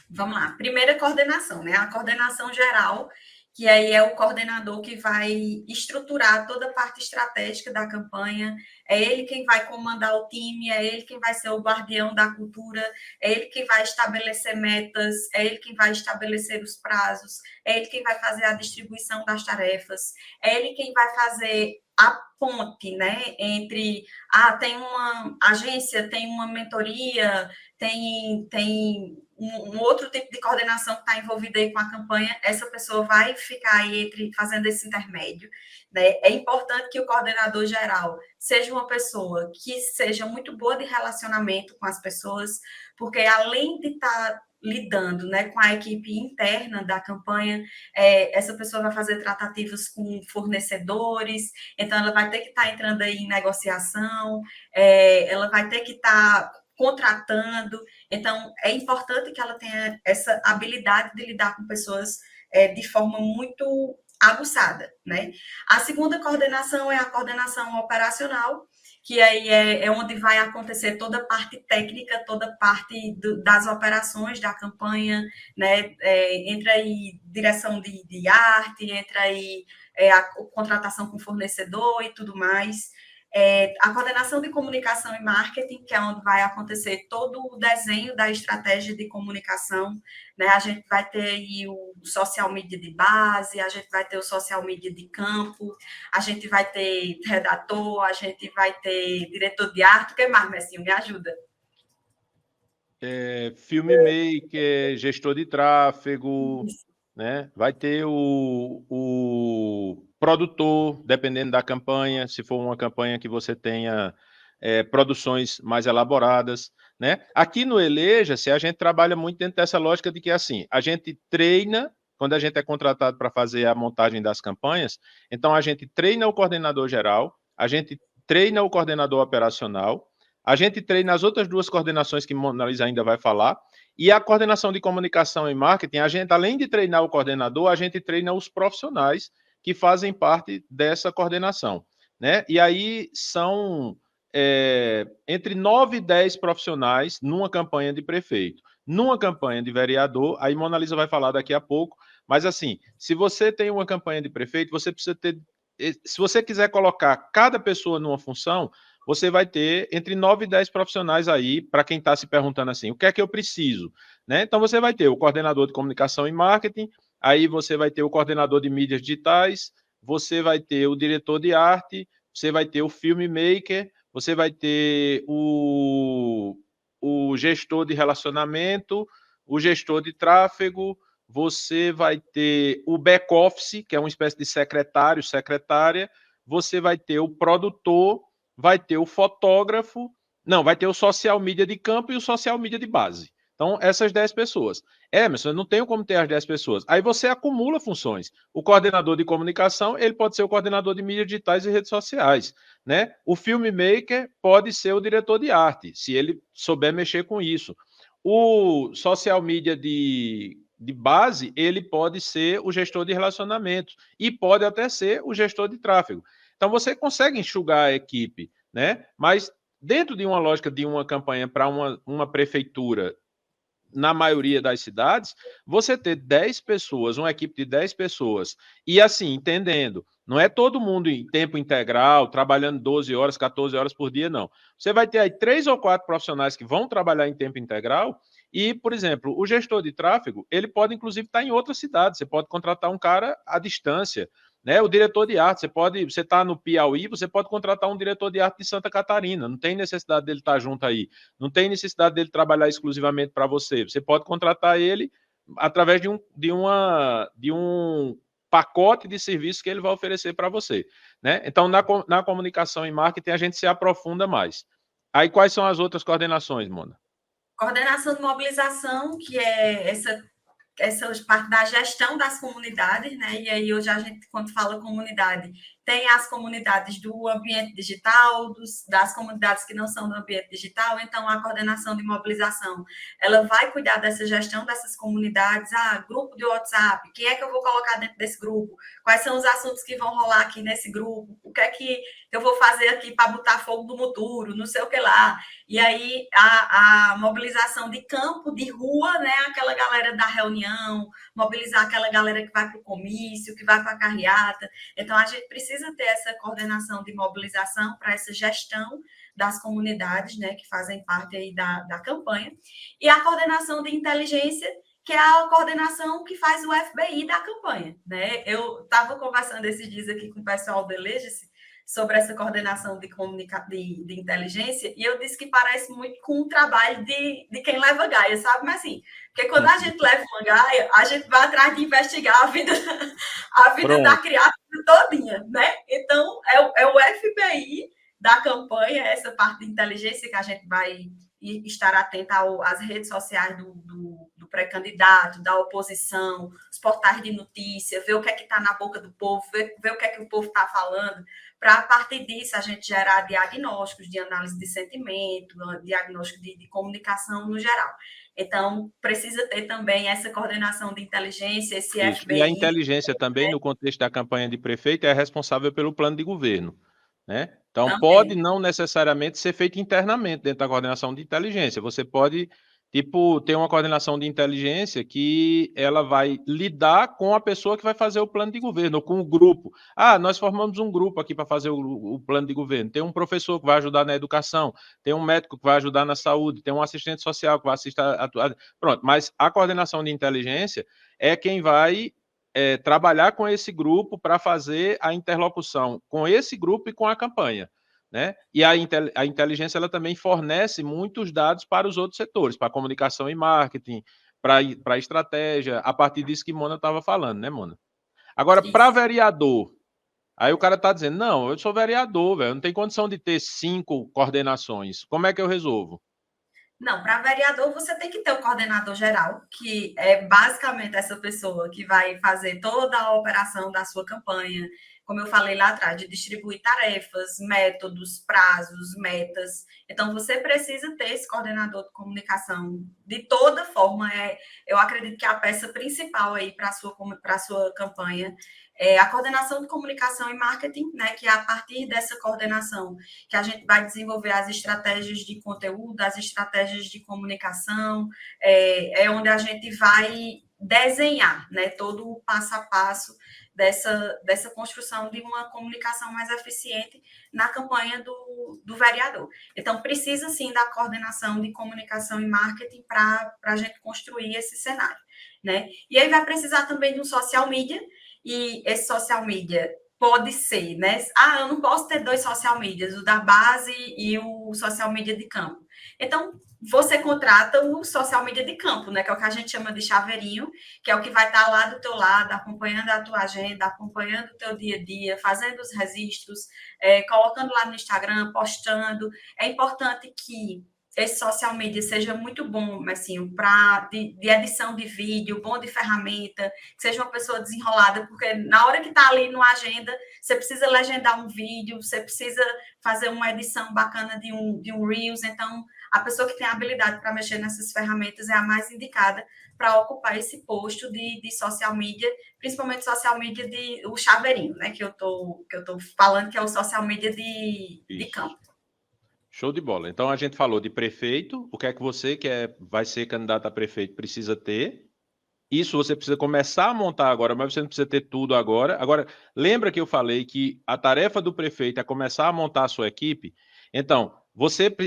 B: Vamos lá. Primeira coordenação, né? A coordenação geral, que aí é o coordenador que vai estruturar toda a parte estratégica da campanha, é ele quem vai comandar o time, é ele quem vai ser o guardião da cultura, é ele quem vai estabelecer metas, é ele quem vai estabelecer os prazos, é ele quem vai fazer a distribuição das tarefas, é ele quem vai fazer a ponte, né, entre, tem uma agência, tem uma mentoria, tem um outro tipo de coordenação que está envolvida aí com a campanha, essa pessoa vai ficar aí fazendo esse intermédio, né? É importante que o coordenador geral seja uma pessoa que seja muito boa de relacionamento com as pessoas, porque além de estar lidando, né, com a equipe interna da campanha, essa pessoa vai fazer tratativas com fornecedores, então ela vai ter que estar entrando aí em negociação, ela vai ter que estar contratando, então é importante que ela tenha essa habilidade de lidar com pessoas de forma muito aguçada, né? A segunda coordenação é a coordenação operacional, que aí é onde vai acontecer toda a parte técnica, toda a parte das operações da campanha, né? Entra aí direção de arte, entra aí a contratação com fornecedor e tudo mais. A coordenação de comunicação e marketing, que é onde vai acontecer todo o desenho da estratégia de comunicação, né? A gente vai ter aí o social media de base, a gente vai ter o social media de campo, a gente vai ter redator, a gente vai ter diretor de arte, o que mais, Messinho? Me ajuda.
A: Filmmaker, gestor de tráfego, né? Vai ter o produtor, dependendo da campanha, se for uma campanha que você tenha produções mais elaboradas, né? Aqui no Eleja-se, a gente trabalha muito dentro dessa lógica de que, assim, a gente treina, quando a gente é contratado para fazer a montagem das campanhas, então a gente treina o coordenador geral, a gente treina o coordenador operacional, a gente treina as outras 2 coordenações que Mona Lisa ainda vai falar, e a coordenação de comunicação e marketing, a gente, além de treinar o coordenador, a gente treina os profissionais que fazem parte dessa coordenação, né? E aí são entre 9 e 10 profissionais numa campanha de prefeito. Numa campanha de vereador, aí Mona Lisa vai falar daqui a pouco, mas assim, se você tem uma campanha de prefeito, você precisa ter, se você quiser colocar cada pessoa numa função, você vai ter entre 9 e 10 profissionais aí, para quem está se perguntando assim, o que é que eu preciso? Né? Então, você vai ter o coordenador de comunicação e marketing, aí você vai ter o coordenador de mídias digitais, você vai ter o diretor de arte, você vai ter o filmmaker, você vai ter o gestor de relacionamento, o gestor de tráfego, você vai ter o back-office, que é uma espécie de secretário, secretária, você vai ter o produtor, vai ter o fotógrafo, não, vai ter o social media de campo e o social media de base. Então, essas 10 pessoas. Emerson, eu não tenho como ter as 10 pessoas. Aí você acumula funções. O coordenador de comunicação, ele pode ser o coordenador de mídias digitais e redes sociais, né? O filmmaker pode ser o diretor de arte, se ele souber mexer com isso. O social media de base, ele pode ser o gestor de relacionamentos e pode até ser o gestor de tráfego. Então, você consegue enxugar a equipe, né? Mas dentro de uma lógica de uma campanha para uma prefeitura, na maioria das cidades, você ter 10 pessoas, uma equipe de 10 pessoas, e assim, entendendo, não é todo mundo em tempo integral, trabalhando 12 horas, 14 horas por dia, não. Você vai ter aí 3 ou 4 profissionais que vão trabalhar em tempo integral, e, por exemplo, o gestor de tráfego, ele pode, inclusive, estar em outra cidade, você pode contratar um cara à distância, né? O diretor de arte, você está no Piauí, você pode contratar um diretor de arte de Santa Catarina, não tem necessidade dele estar junto aí, não tem necessidade dele trabalhar exclusivamente para você, você pode contratar ele através de um pacote de serviços que ele vai oferecer para você, né? Então, na comunicação e marketing, a gente se aprofunda mais. Aí, quais são as outras coordenações, Mona?
B: Coordenação de mobilização, que é essa parte da gestão das comunidades, né? E aí hoje a gente, quando fala comunidade, tem as comunidades do ambiente digital, das comunidades que não são do ambiente digital, então a coordenação de mobilização, ela vai cuidar dessa gestão dessas comunidades, grupo de WhatsApp, quem é que eu vou colocar dentro desse grupo, quais são os assuntos que vão rolar aqui nesse grupo, o que é que eu vou fazer aqui para botar fogo no muturo, não sei o que lá. E aí a mobilização de campo, de rua, né? Aquela galera da reunião, mobilizar aquela galera que vai para o comício, que vai para a carreata. Então, a gente precisa ter essa coordenação de mobilização para essa gestão das comunidades, né, que fazem parte aí da campanha. E a coordenação de inteligência, que é a coordenação que faz o FBI da campanha, né? Eu estava conversando esses dias aqui com o pessoal do Eleja-se sobre essa coordenação de inteligência, e eu disse que parece muito com o trabalho de quem leva Gaia, sabe? Mas assim, porque quando a gente leva uma Gaia, a gente vai atrás de investigar a vida da criatura todinha, né? Então, é o FBI da campanha, essa parte de inteligência que a gente vai estar atenta às redes sociais do pré-candidato, da oposição, os portais de notícia, ver o que é que está na boca do povo, ver o que é que o povo está falando, para, a partir disso, a gente gerar diagnósticos de análise de sentimento, diagnóstico de comunicação no geral. Então, precisa ter também essa coordenação de inteligência, esse
A: Isso.
B: FBI.
A: E a inteligência também, no contexto da campanha de prefeito, é responsável pelo plano de governo, né? Então, também pode não necessariamente ser feito internamente dentro da coordenação de inteligência. Você pode, ter uma coordenação de inteligência que ela vai lidar com a pessoa que vai fazer o plano de governo, ou com o grupo. Nós formamos um grupo aqui para fazer o plano de governo. Tem um professor que vai ajudar na educação, tem um médico que vai ajudar na saúde, tem um assistente social que vai assistir a... Pronto, mas a coordenação de inteligência é quem vai trabalhar com esse grupo para fazer a interlocução com esse grupo e com a campanha, né? E a inteligência ela também fornece muitos dados para os outros setores, para comunicação e marketing, para estratégia, a partir disso que Mona estava falando, né, Mona? Agora, para vereador, aí o cara está dizendo, não, eu sou vereador, velho, não tem condição de ter 5 coordenações. Como é que eu resolvo?
B: Não, para vereador você tem que ter o coordenador geral, que é basicamente essa pessoa que vai fazer toda a operação da sua campanha, como eu falei lá atrás, de distribuir tarefas, métodos, prazos, metas. Então, você precisa ter esse coordenador de comunicação. De toda forma, eu acredito que é a peça principal aí para a sua campanha. A coordenação de comunicação e marketing, né, que é a partir dessa coordenação que a gente vai desenvolver as estratégias de conteúdo, as estratégias de comunicação, onde a gente vai desenhar, né, todo o passo a passo dessa construção de uma comunicação mais eficiente na campanha do vereador. Então, precisa sim da coordenação de comunicação e marketing para a gente construir esse cenário, né? E aí vai precisar também de um social media, e esse social media pode ser, né? Eu não posso ter 2 social medias, o da base e o social media de campo. Então, você contrata o social media de campo, né? Que é o que a gente chama de chaveirinho, que é o que vai estar lá do teu lado, acompanhando a tua agenda, acompanhando o teu dia a dia, fazendo os registros, colocando lá no Instagram, postando. É importante que esse social media seja muito bom, assim, de edição de vídeo, bom de ferramenta, que seja uma pessoa desenrolada, porque na hora que está ali no agenda, você precisa legendar um vídeo, você precisa fazer uma edição bacana de um Reels, então a pessoa que tem habilidade para mexer nessas ferramentas é a mais indicada para ocupar esse posto de social media, principalmente social media o chaveirinho, né? Que eu tô falando que é o social media de campo.
A: Show de bola. Então, a gente falou de prefeito, o que é que você, vai ser candidato a prefeito, precisa ter. Isso você precisa começar a montar agora, mas você não precisa ter tudo agora. Agora, lembra que eu falei que a tarefa do prefeito é começar a montar a sua equipe? Então,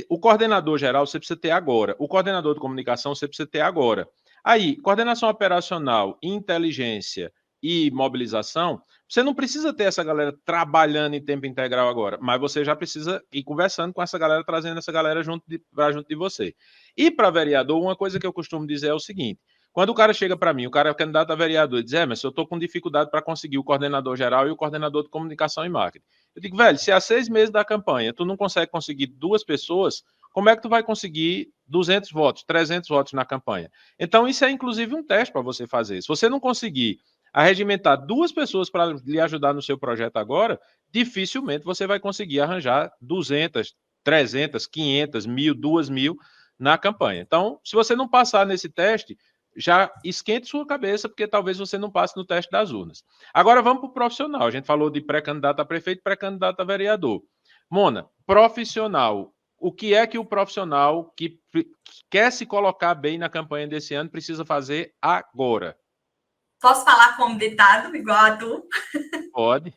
A: o coordenador geral você precisa ter agora. O coordenador de comunicação você precisa ter agora. Aí, coordenação operacional, inteligência e mobilização, você não precisa ter essa galera trabalhando em tempo integral agora, mas você já precisa ir conversando com essa galera, trazendo essa galera junto de você. E para vereador, uma coisa que eu costumo dizer é o seguinte: quando o cara chega para mim, o cara é candidato a vereador, e diz, mas eu estou com dificuldade para conseguir o coordenador geral e o coordenador de comunicação e marketing. Eu digo, velho, se há 6 meses da campanha tu não consegue conseguir 2 pessoas, como é que tu vai conseguir 200 votos, 300 votos na campanha? Então, isso é inclusive um teste para você fazer. Se você não conseguir arregimentar 2 pessoas para lhe ajudar no seu projeto agora, dificilmente você vai conseguir arranjar 200, 300, 500, 1.000, 2.000 na campanha. Então, se você não passar nesse teste, já esquente sua cabeça, porque talvez você não passe no teste das urnas. Agora vamos para o profissional. A gente falou de pré-candidato a prefeito, pré-candidato a vereador. Mona, profissional. O que é que o profissional que quer se colocar bem na campanha desse ano precisa fazer agora?
B: Posso falar como ditado, igual a tu?
A: Pode.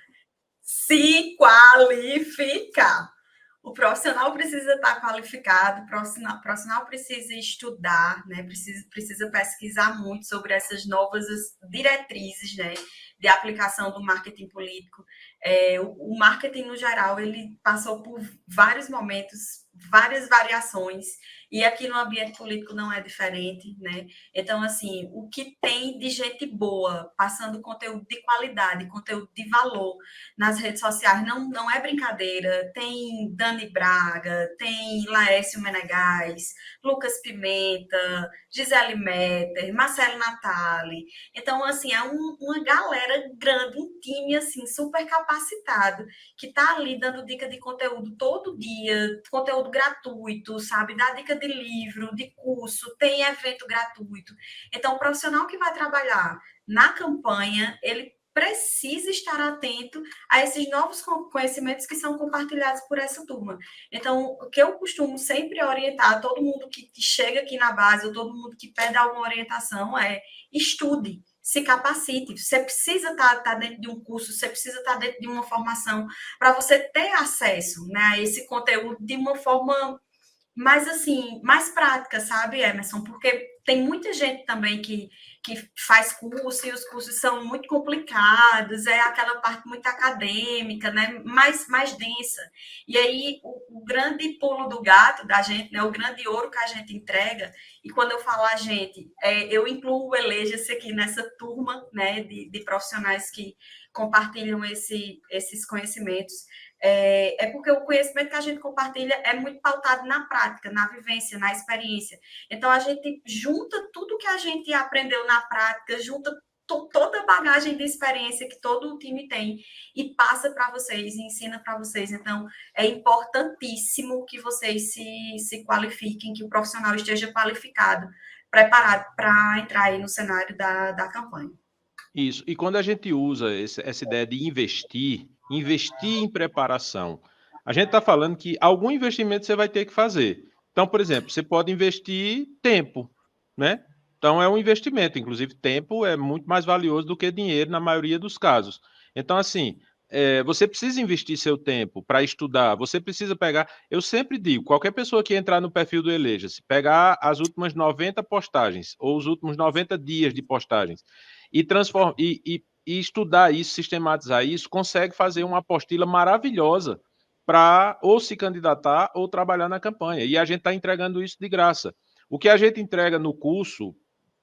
B: Se qualificar. O profissional precisa estar qualificado, o profissional precisa estudar, né? Precisa pesquisar muito sobre essas novas diretrizes, né? De aplicação do marketing político. O marketing, no geral, ele passou por vários momentos, várias variações, e aqui no ambiente político não é diferente, né? Então, assim, o que tem de gente boa, passando conteúdo de qualidade, conteúdo de valor nas redes sociais, não é brincadeira. Tem Dani Braga, tem Laércio Menegais, Lucas Pimenta, Gisele Metter, Marcelo Natali. Então, assim, é uma galera grande, um time, assim, super capacitado, que está ali dando dica de conteúdo todo dia, conteúdo gratuito, sabe? Dá dica de livro, de curso, tem evento gratuito. Então, o profissional que vai trabalhar na campanha, ele precisa estar atento a esses novos conhecimentos que são compartilhados por essa turma. Então, o que eu costumo sempre orientar todo mundo que chega aqui na base, ou todo mundo que pede alguma orientação, é estude, se capacite. Você precisa estar dentro de um curso, você precisa estar dentro de uma formação para você ter acesso, né, a esse conteúdo de uma forma mais assim, mais prática, sabe, Emerson? Porque tem muita gente também que faz curso e os cursos são muito complicados, é aquela parte muito acadêmica, né? Mais densa. E aí o grande pulo do gato da gente, né? O grande ouro que a gente entrega, e quando eu falo a gente, eu incluo o Eleja-se aqui nessa turma, né? De profissionais que compartilham esses conhecimentos. Porque o conhecimento que a gente compartilha é muito pautado na prática, na vivência, na experiência. Então, a gente junta tudo que a gente aprendeu na prática, junta toda a bagagem de experiência que todo o time tem e passa para vocês, e ensina para vocês. Então, é importantíssimo que vocês se qualifiquem, que o profissional esteja qualificado, preparado para entrar aí no cenário da campanha.
A: Isso. E quando a gente usa essa ideia de investir em preparação, a gente está falando que algum investimento você vai ter que fazer. Então, por exemplo, você pode investir tempo, né? Então, é um investimento. Inclusive, tempo é muito mais valioso do que dinheiro na maioria dos casos. Então, assim, você precisa investir seu tempo para estudar. Você precisa pegar. Eu sempre digo, qualquer pessoa que entrar no perfil do Eleja, se pegar as últimas 90 postagens ou os últimos 90 dias de postagens e estudar isso, sistematizar isso, consegue fazer uma apostila maravilhosa para ou se candidatar ou trabalhar na campanha. E a gente está entregando isso de graça. O que a gente entrega no curso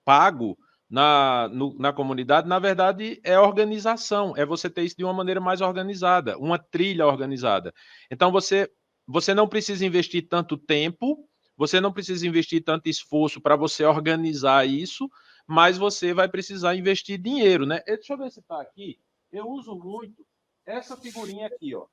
A: pago na comunidade, na verdade, é organização, é você ter isso de uma maneira mais organizada, uma trilha organizada. Então, você não precisa investir tanto tempo, você não precisa investir tanto esforço para você organizar isso, mas você vai precisar investir dinheiro, né? Deixa eu ver se está aqui. Eu uso muito essa figurinha aqui, ó.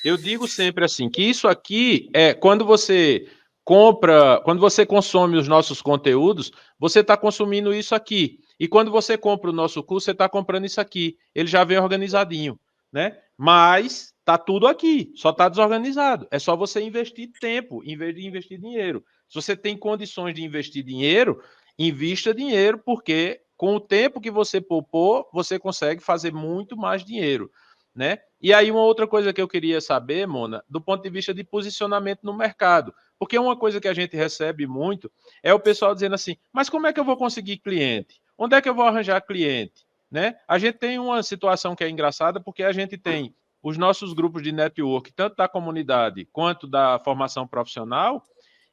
A: Eu digo sempre assim, que isso aqui é quando você compra, quando você consome os nossos conteúdos, você está consumindo isso aqui. E quando você compra o nosso curso, você está comprando isso aqui. Ele já vem organizadinho, né? Mas tá tudo aqui, só está desorganizado. É só você investir tempo em vez de investir dinheiro. Se você tem condições de investir dinheiro, invista dinheiro, porque com o tempo que você poupou, você consegue fazer muito mais dinheiro, né? E aí uma outra coisa que eu queria saber, Mona, do ponto de vista de posicionamento no mercado, porque uma coisa que a gente recebe muito é o pessoal dizendo assim, mas como é que eu vou conseguir cliente? Onde é que eu vou arranjar cliente? né? A gente tem uma situação que é engraçada, porque a gente tem os nossos grupos de network, tanto da comunidade quanto da formação profissional,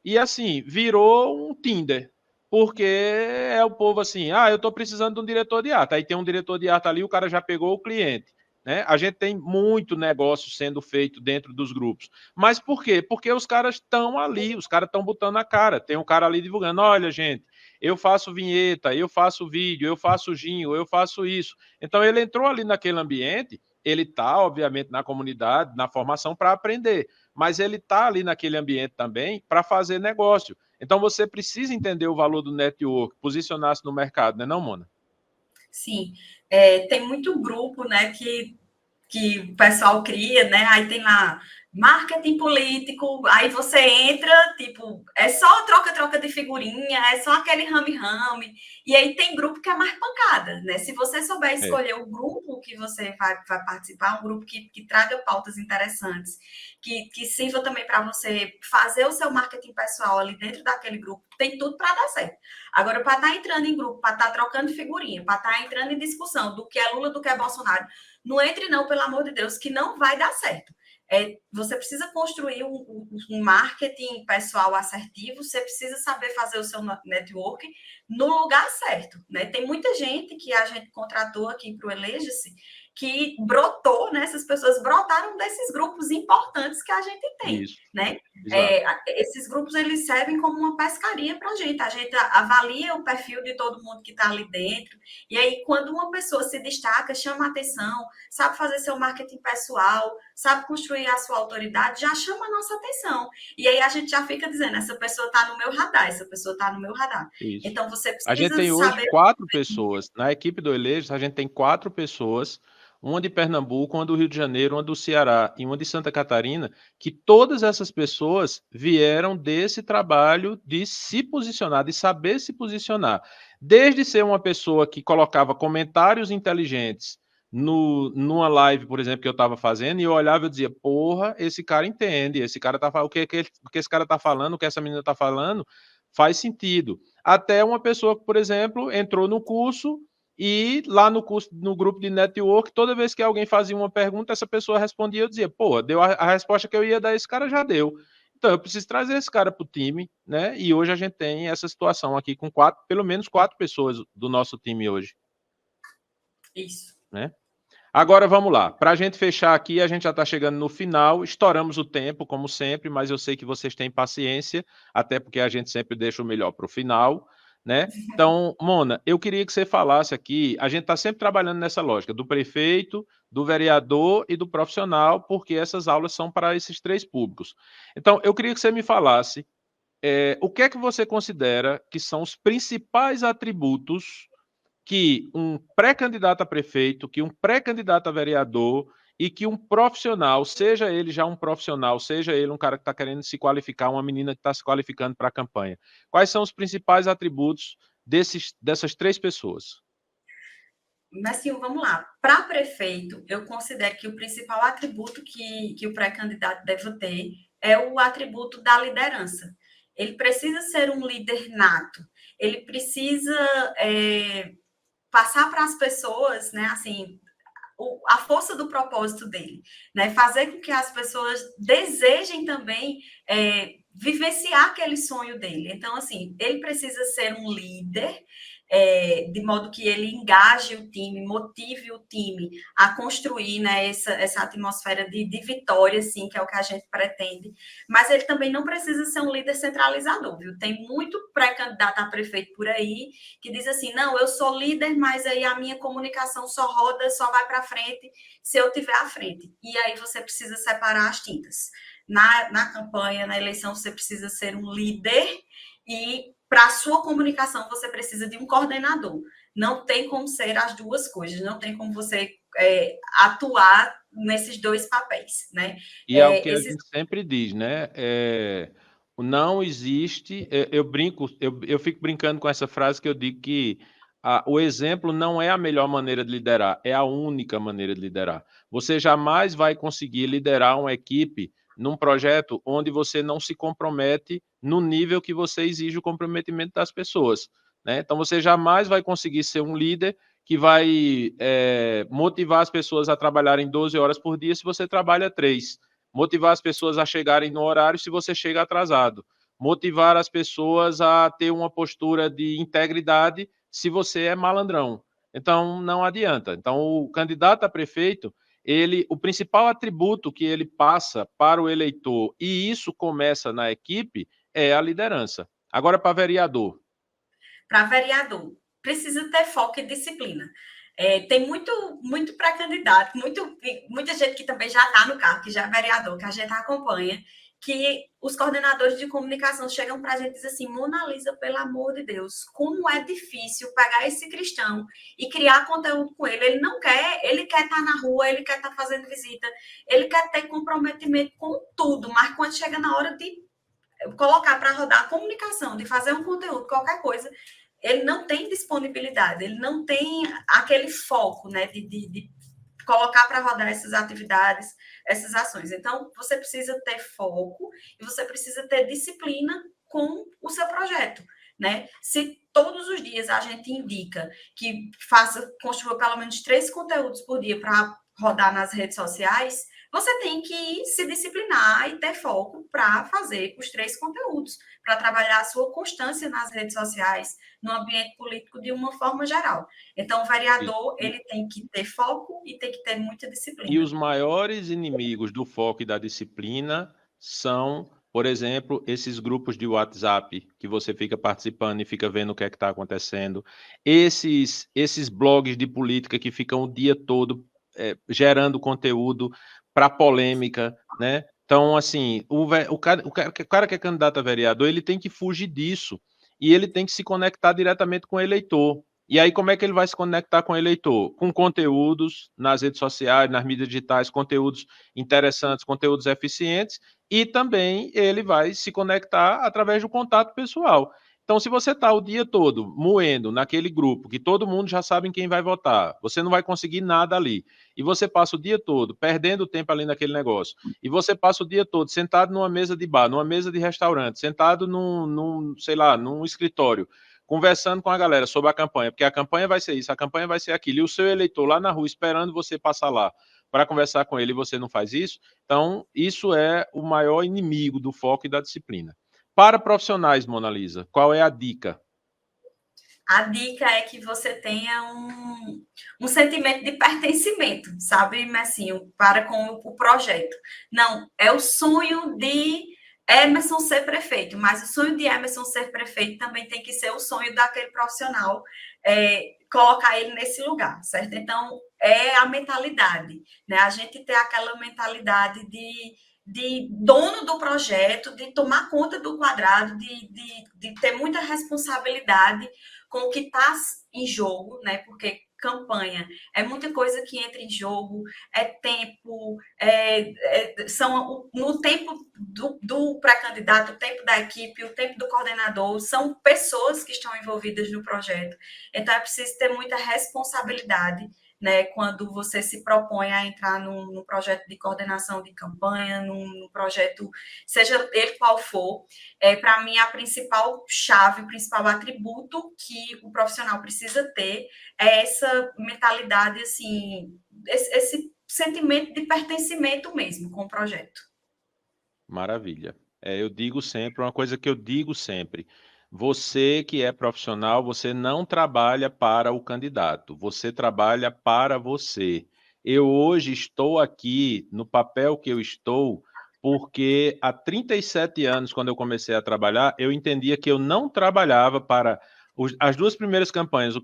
A: e assim, virou um Tinder, porque é o povo assim, eu estou precisando de um diretor de arte, aí tem um diretor de arte ali, o cara já pegou o cliente, né? A gente tem muito negócio sendo feito dentro dos grupos. Mas por quê? Porque os caras estão ali, os caras estão botando a cara. Tem um cara ali divulgando, olha, gente, eu faço vinheta, eu faço vídeo, eu faço jingle, eu faço isso. Então ele entrou ali naquele ambiente, ele está, obviamente, na comunidade, na formação para aprender, mas ele está ali naquele ambiente também para fazer negócio. Então você precisa entender o valor do network, posicionar-se no mercado, não é não, Mona?
B: Sim, tem muito grupo, né, que o pessoal cria, né? Aí tem lá marketing político, aí você entra, tipo, é só troca-troca de figurinha, é só aquele rame-rame, e aí tem grupo que é mais pancada, né? Se você souber escolher o grupo que você vai participar, um grupo que traga pautas interessantes, que sirva também para você fazer o seu marketing pessoal ali dentro daquele grupo, tem tudo para dar certo. Agora, para estar entrando em grupo, para estar trocando figurinha, para estar entrando em discussão do que é Lula, do que é Bolsonaro, não entre não, pelo amor de Deus, que não vai dar certo. Você precisa construir um marketing pessoal assertivo, você precisa saber fazer o seu network no lugar certo, né? Tem muita gente que a gente contratou aqui para o Eleja-se que brotou, né? Essas pessoas brotaram desses grupos importantes que a gente tem,
A: Isso,
B: né?
A: exato.
B: Esses grupos, eles servem como uma pescaria para a gente avalia o perfil de todo mundo que está ali dentro, e aí quando uma pessoa se destaca, chama a atenção, sabe fazer seu marketing pessoal, sabe construir a sua autoridade, já chama a nossa atenção. E aí a gente já fica dizendo, essa pessoa está no meu radar, essa pessoa está no meu radar.
A: Isso.
B: Então você
A: A gente
B: precisa
A: tem hoje
B: saber...
A: 4 pessoas. Na equipe do Eleja, a gente tem 4 pessoas, uma de Pernambuco, uma do Rio de Janeiro, uma do Ceará e uma de Santa Catarina, que todas essas pessoas vieram desse trabalho de se posicionar, de saber se posicionar. Desde ser uma pessoa que colocava comentários inteligentes numa live, por exemplo, que eu estava fazendo, e eu olhava e dizia, porra, esse cara entende, esse cara tá, o que esse cara está falando, o que essa menina está falando, faz sentido. Até uma pessoa que, por exemplo, entrou no curso e lá no curso, no grupo de network, toda vez que alguém fazia uma pergunta, essa pessoa respondia, eu dizia, pô, deu a resposta que eu ia dar, esse cara já deu. Então, eu preciso trazer esse cara para o time, né? E hoje a gente tem essa situação aqui com pelo menos 4 pessoas do nosso time hoje.
B: Isso.
A: Né? Agora vamos lá. Para a gente fechar aqui, a gente já está chegando no final. Estouramos o tempo, como sempre, mas eu sei que vocês têm paciência, até porque a gente sempre deixa o melhor para o final, né? Então, Mona, eu queria que você falasse aqui. A gente está sempre trabalhando nessa lógica do prefeito, do vereador e do profissional, porque essas aulas são para esses 3 públicos. Então, eu queria que você me falasse o que é que você considera que são os principais atributos que um pré-candidato a prefeito, que um pré-candidato a vereador e que um profissional, seja ele já um profissional, seja ele um cara que está querendo se qualificar, uma menina que está se qualificando para a campanha. Quais são os principais atributos dessas 3 pessoas?
B: Mas, assim, vamos lá. Para prefeito, eu considero que o principal atributo que o pré-candidato deve ter é o atributo da liderança. Ele precisa ser um líder nato. Ele precisa passar para as pessoas, né, assim, a força do propósito dele, né? Fazer com que as pessoas desejem também vivenciar aquele sonho dele. Então, assim, ele precisa ser um líder, de modo que ele engaje o time, motive o time a construir, né, essa atmosfera de vitória, assim, que é o que a gente pretende. Mas ele também não precisa ser um líder centralizador, viu? Tem muito pré-candidato a prefeito por aí que diz assim, não, eu sou líder, mas aí a minha comunicação só roda, só vai para frente se eu tiver à frente. E aí você precisa separar as tintas. Na campanha, na eleição, você precisa ser um líder e para a sua comunicação você precisa de um coordenador. Não tem como ser as duas coisas, não tem como você atuar nesses 2 papéis, né?
A: E é o que a gente sempre diz, né? Não existe. Eu brinco, eu fico brincando com essa frase que eu digo que o exemplo não é a melhor maneira de liderar, é a única maneira de liderar. Você jamais vai conseguir liderar uma equipe num projeto onde você não se compromete no nível que você exige o comprometimento das pessoas, né? Então você jamais vai conseguir ser um líder que vai motivar as pessoas a trabalharem 12 horas por dia se você trabalha 3. Motivar as pessoas a chegarem no horário se você chega atrasado. Motivar as pessoas a ter uma postura de integridade se você é malandrão. Então, não adianta. Então, o candidato a prefeito, o principal atributo que ele passa para o eleitor, e isso começa na equipe, é a liderança. Agora, para vereador.
B: Para vereador, precisa ter foco e disciplina. Tem muito pré-candidato, muita gente que também já está no cargo, que já é vereador, que a gente acompanha, que os coordenadores de comunicação chegam para a gente e dizem assim, Mona Lisa, pelo amor de Deus, como é difícil pegar esse cristão e criar conteúdo com ele. Ele quer estar na rua, ele quer estar fazendo visita, ele quer ter comprometimento com tudo, mas quando chega na hora de colocar para rodar a comunicação, de fazer um conteúdo, qualquer coisa, ele não tem disponibilidade, ele não tem aquele foco, né, de colocar para rodar essas atividades, essas ações. Então, você precisa ter foco e você precisa ter disciplina com o seu projeto, né? Se todos os dias a gente indica que construa pelo menos 3 conteúdos por dia para rodar nas redes sociais, você tem que se disciplinar e ter foco para fazer os 3 conteúdos, para trabalhar a sua constância nas redes sociais, no ambiente político de uma forma geral. Então, o vereador, ele tem que ter foco e tem que ter muita disciplina.
A: E os maiores inimigos do foco e da disciplina são, por exemplo, esses grupos de WhatsApp que você fica participando e fica vendo o que é que está acontecendo, esses blogs de política que ficam o dia todo gerando conteúdo para polêmica, né? Então, assim, o cara que é candidato a vereador, ele tem que fugir disso e ele tem que se conectar diretamente com o eleitor. E aí, como é que ele vai se conectar com o eleitor? Com conteúdos nas redes sociais, nas mídias digitais, conteúdos interessantes, conteúdos eficientes, e também ele vai se conectar através do contato pessoal. Então, se você está o dia todo moendo naquele grupo, que todo mundo já sabe em quem vai votar, você não vai conseguir nada ali. E você passa o dia todo perdendo tempo ali naquele negócio. E você passa o dia todo sentado numa mesa de bar, numa mesa de restaurante, sentado sei lá, num escritório, conversando com a galera sobre a campanha, porque a campanha vai ser isso, a campanha vai ser aquilo, e o seu eleitor lá na rua esperando você passar lá para conversar com ele e você não faz isso, então isso é o maior inimigo do foco e da disciplina. Para profissionais, Mona Lisa, qual é a dica?
B: A dica é que você tenha um sentimento de pertencimento, sabe, Messinho, para com o projeto. Não, é o sonho de Emerson ser prefeito, mas o sonho de Emerson ser prefeito também tem que ser o sonho daquele profissional, colocar ele nesse lugar, certo? Então, é a mentalidade, né? A gente ter aquela mentalidade de dono do projeto, de tomar conta do quadrado, de ter muita responsabilidade com o que está em jogo, né? Porque campanha é muita coisa que entra em jogo, é tempo, são no tempo do pré-candidato, o tempo da equipe, o tempo do coordenador, são pessoas que estão envolvidas no projeto. Então é preciso ter muita responsabilidade, né, quando você se propõe a entrar num projeto de coordenação de campanha, num projeto, seja ele qual for. Para mim, a principal chave, o principal atributo que o profissional precisa ter é essa mentalidade, assim, esse sentimento de pertencimento mesmo com o projeto.
A: Maravilha. Eu digo sempre, uma coisa que eu digo sempre, você que é profissional, você não trabalha para o candidato, você trabalha para você. Eu hoje estou aqui no papel que eu estou, porque há 37 anos, quando eu comecei a trabalhar, eu entendia que eu não trabalhava para... As 2 primeiras campanhas,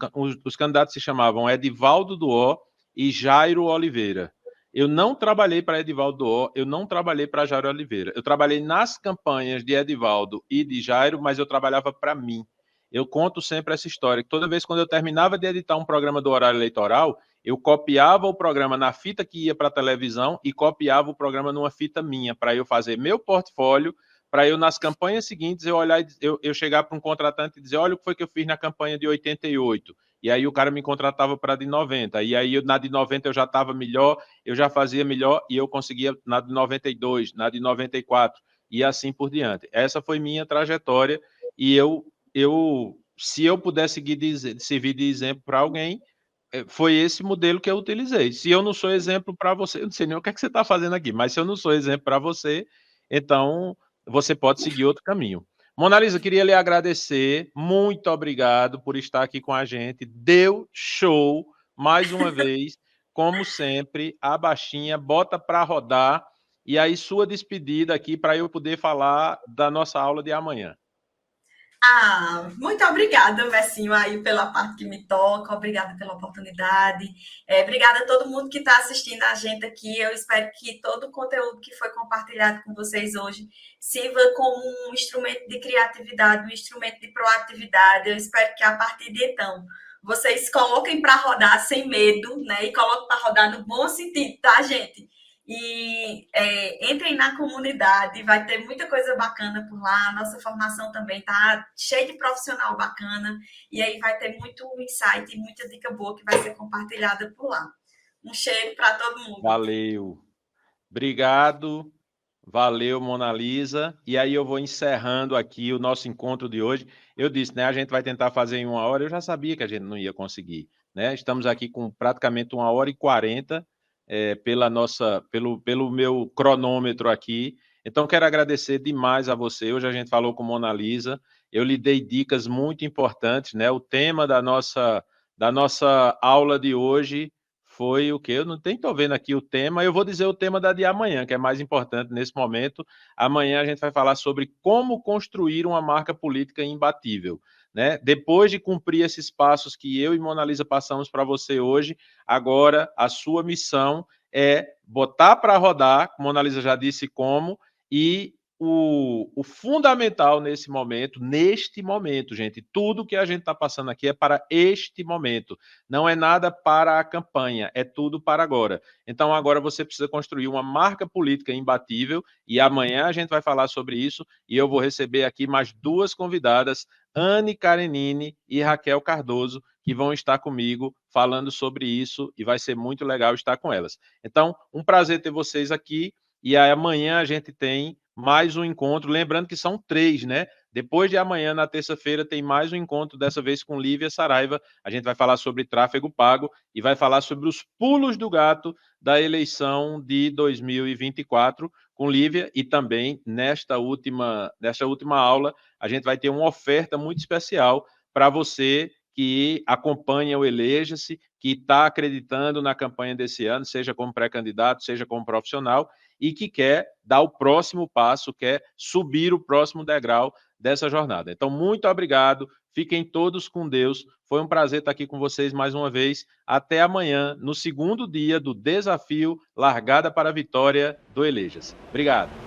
A: os candidatos se chamavam Edivaldo Duó e Jairo Oliveira. Eu não trabalhei para Edivaldo Duó, eu não trabalhei para Jairo Oliveira. Eu trabalhei nas campanhas de Edivaldo e de Jairo, mas eu trabalhava para mim. Eu conto sempre essa história, que toda vez quando eu terminava de editar um programa do horário eleitoral, eu copiava o programa na fita que ia para a televisão e copiava o programa numa fita minha, para eu fazer meu portfólio, para eu, nas campanhas seguintes, eu olhar, eu chegar para um contratante e dizer, olha o que foi que eu fiz na campanha de 88. E aí o cara me contratava para a de 90. E aí na de 90 eu já estava melhor, eu já fazia melhor e eu conseguia na de 92, na de 94 e assim por diante. Essa foi minha trajetória e se eu puder servir de exemplo para alguém, foi esse modelo que eu utilizei. Se eu não sou exemplo para você, eu não sei nem o que é que você está fazendo aqui, mas se eu não sou exemplo para você, então você pode seguir outro caminho. Mona Lisa, queria lhe agradecer, muito obrigado por estar aqui com a gente, deu show, mais uma vez, como sempre, a baixinha, bota para rodar, e aí sua despedida aqui para eu poder falar da nossa aula de amanhã.
B: Muito obrigada, Messinho, aí pela parte que me toca, obrigada pela oportunidade, obrigada a todo mundo que está assistindo a gente aqui. Eu espero que todo o conteúdo que foi compartilhado com vocês hoje sirva como um instrumento de criatividade, um instrumento de proatividade. Eu espero que a partir de então vocês coloquem para rodar sem medo, né? E coloquem para rodar no bom sentido, tá, gente? E entrem na comunidade, vai ter muita coisa bacana por lá. A nossa formação também tá cheia de profissional bacana, e aí vai ter muito insight e muita dica boa que vai ser compartilhada por lá. Um cheiro para todo mundo.
A: Valeu. Obrigado. Valeu, Mona Lisa. E aí eu vou encerrando aqui o nosso encontro de hoje. Eu disse, né, a gente vai tentar fazer em 1 hora. Eu já sabia que a gente não ia conseguir, né? Estamos aqui com praticamente 1 hora e 40 pelo meu cronômetro aqui. Então, quero agradecer demais a você. Hoje a gente falou com Mona Lisa. Eu lhe dei dicas muito importantes, né? O tema da nossa aula de hoje foi o quê? Eu não estou vendo aqui o tema, eu vou dizer o tema da de amanhã, que é mais importante nesse momento. Amanhã a gente vai falar sobre como construir uma marca política imbatível, né? Depois de cumprir esses passos que eu e Mona Lisa passamos para você hoje, agora a sua missão é botar para rodar, Mona Lisa já disse como, e o fundamental nesse momento, neste momento, gente, tudo que a gente está passando aqui é para este momento, não é nada para a campanha, é tudo para agora. Então agora você precisa construir uma marca política imbatível, e amanhã a gente vai falar sobre isso, e eu vou receber aqui mais duas convidadas, Anne Karenine e Raquel Cardoso, que vão estar comigo falando sobre isso, e vai ser muito legal estar com elas. Então, um prazer ter vocês aqui, e aí amanhã a gente tem mais um encontro, lembrando que são 3, né? Depois de amanhã, na terça-feira, tem mais um encontro, dessa vez com Lívia Saraiva. A gente vai falar sobre tráfego pago e vai falar sobre os pulos do gato da eleição de 2024 com Lívia, e também nesta última aula a gente vai ter uma oferta muito especial para você que acompanha o Eleja-se, que está acreditando na campanha desse ano, seja como pré-candidato, seja como profissional, e que quer dar o próximo passo, quer subir o próximo degrau dessa jornada. Então, muito obrigado, fiquem todos com Deus, foi um prazer estar aqui com vocês mais uma vez, até amanhã, no segundo dia do desafio Largada para a Vitória do Eleja-se. Obrigado.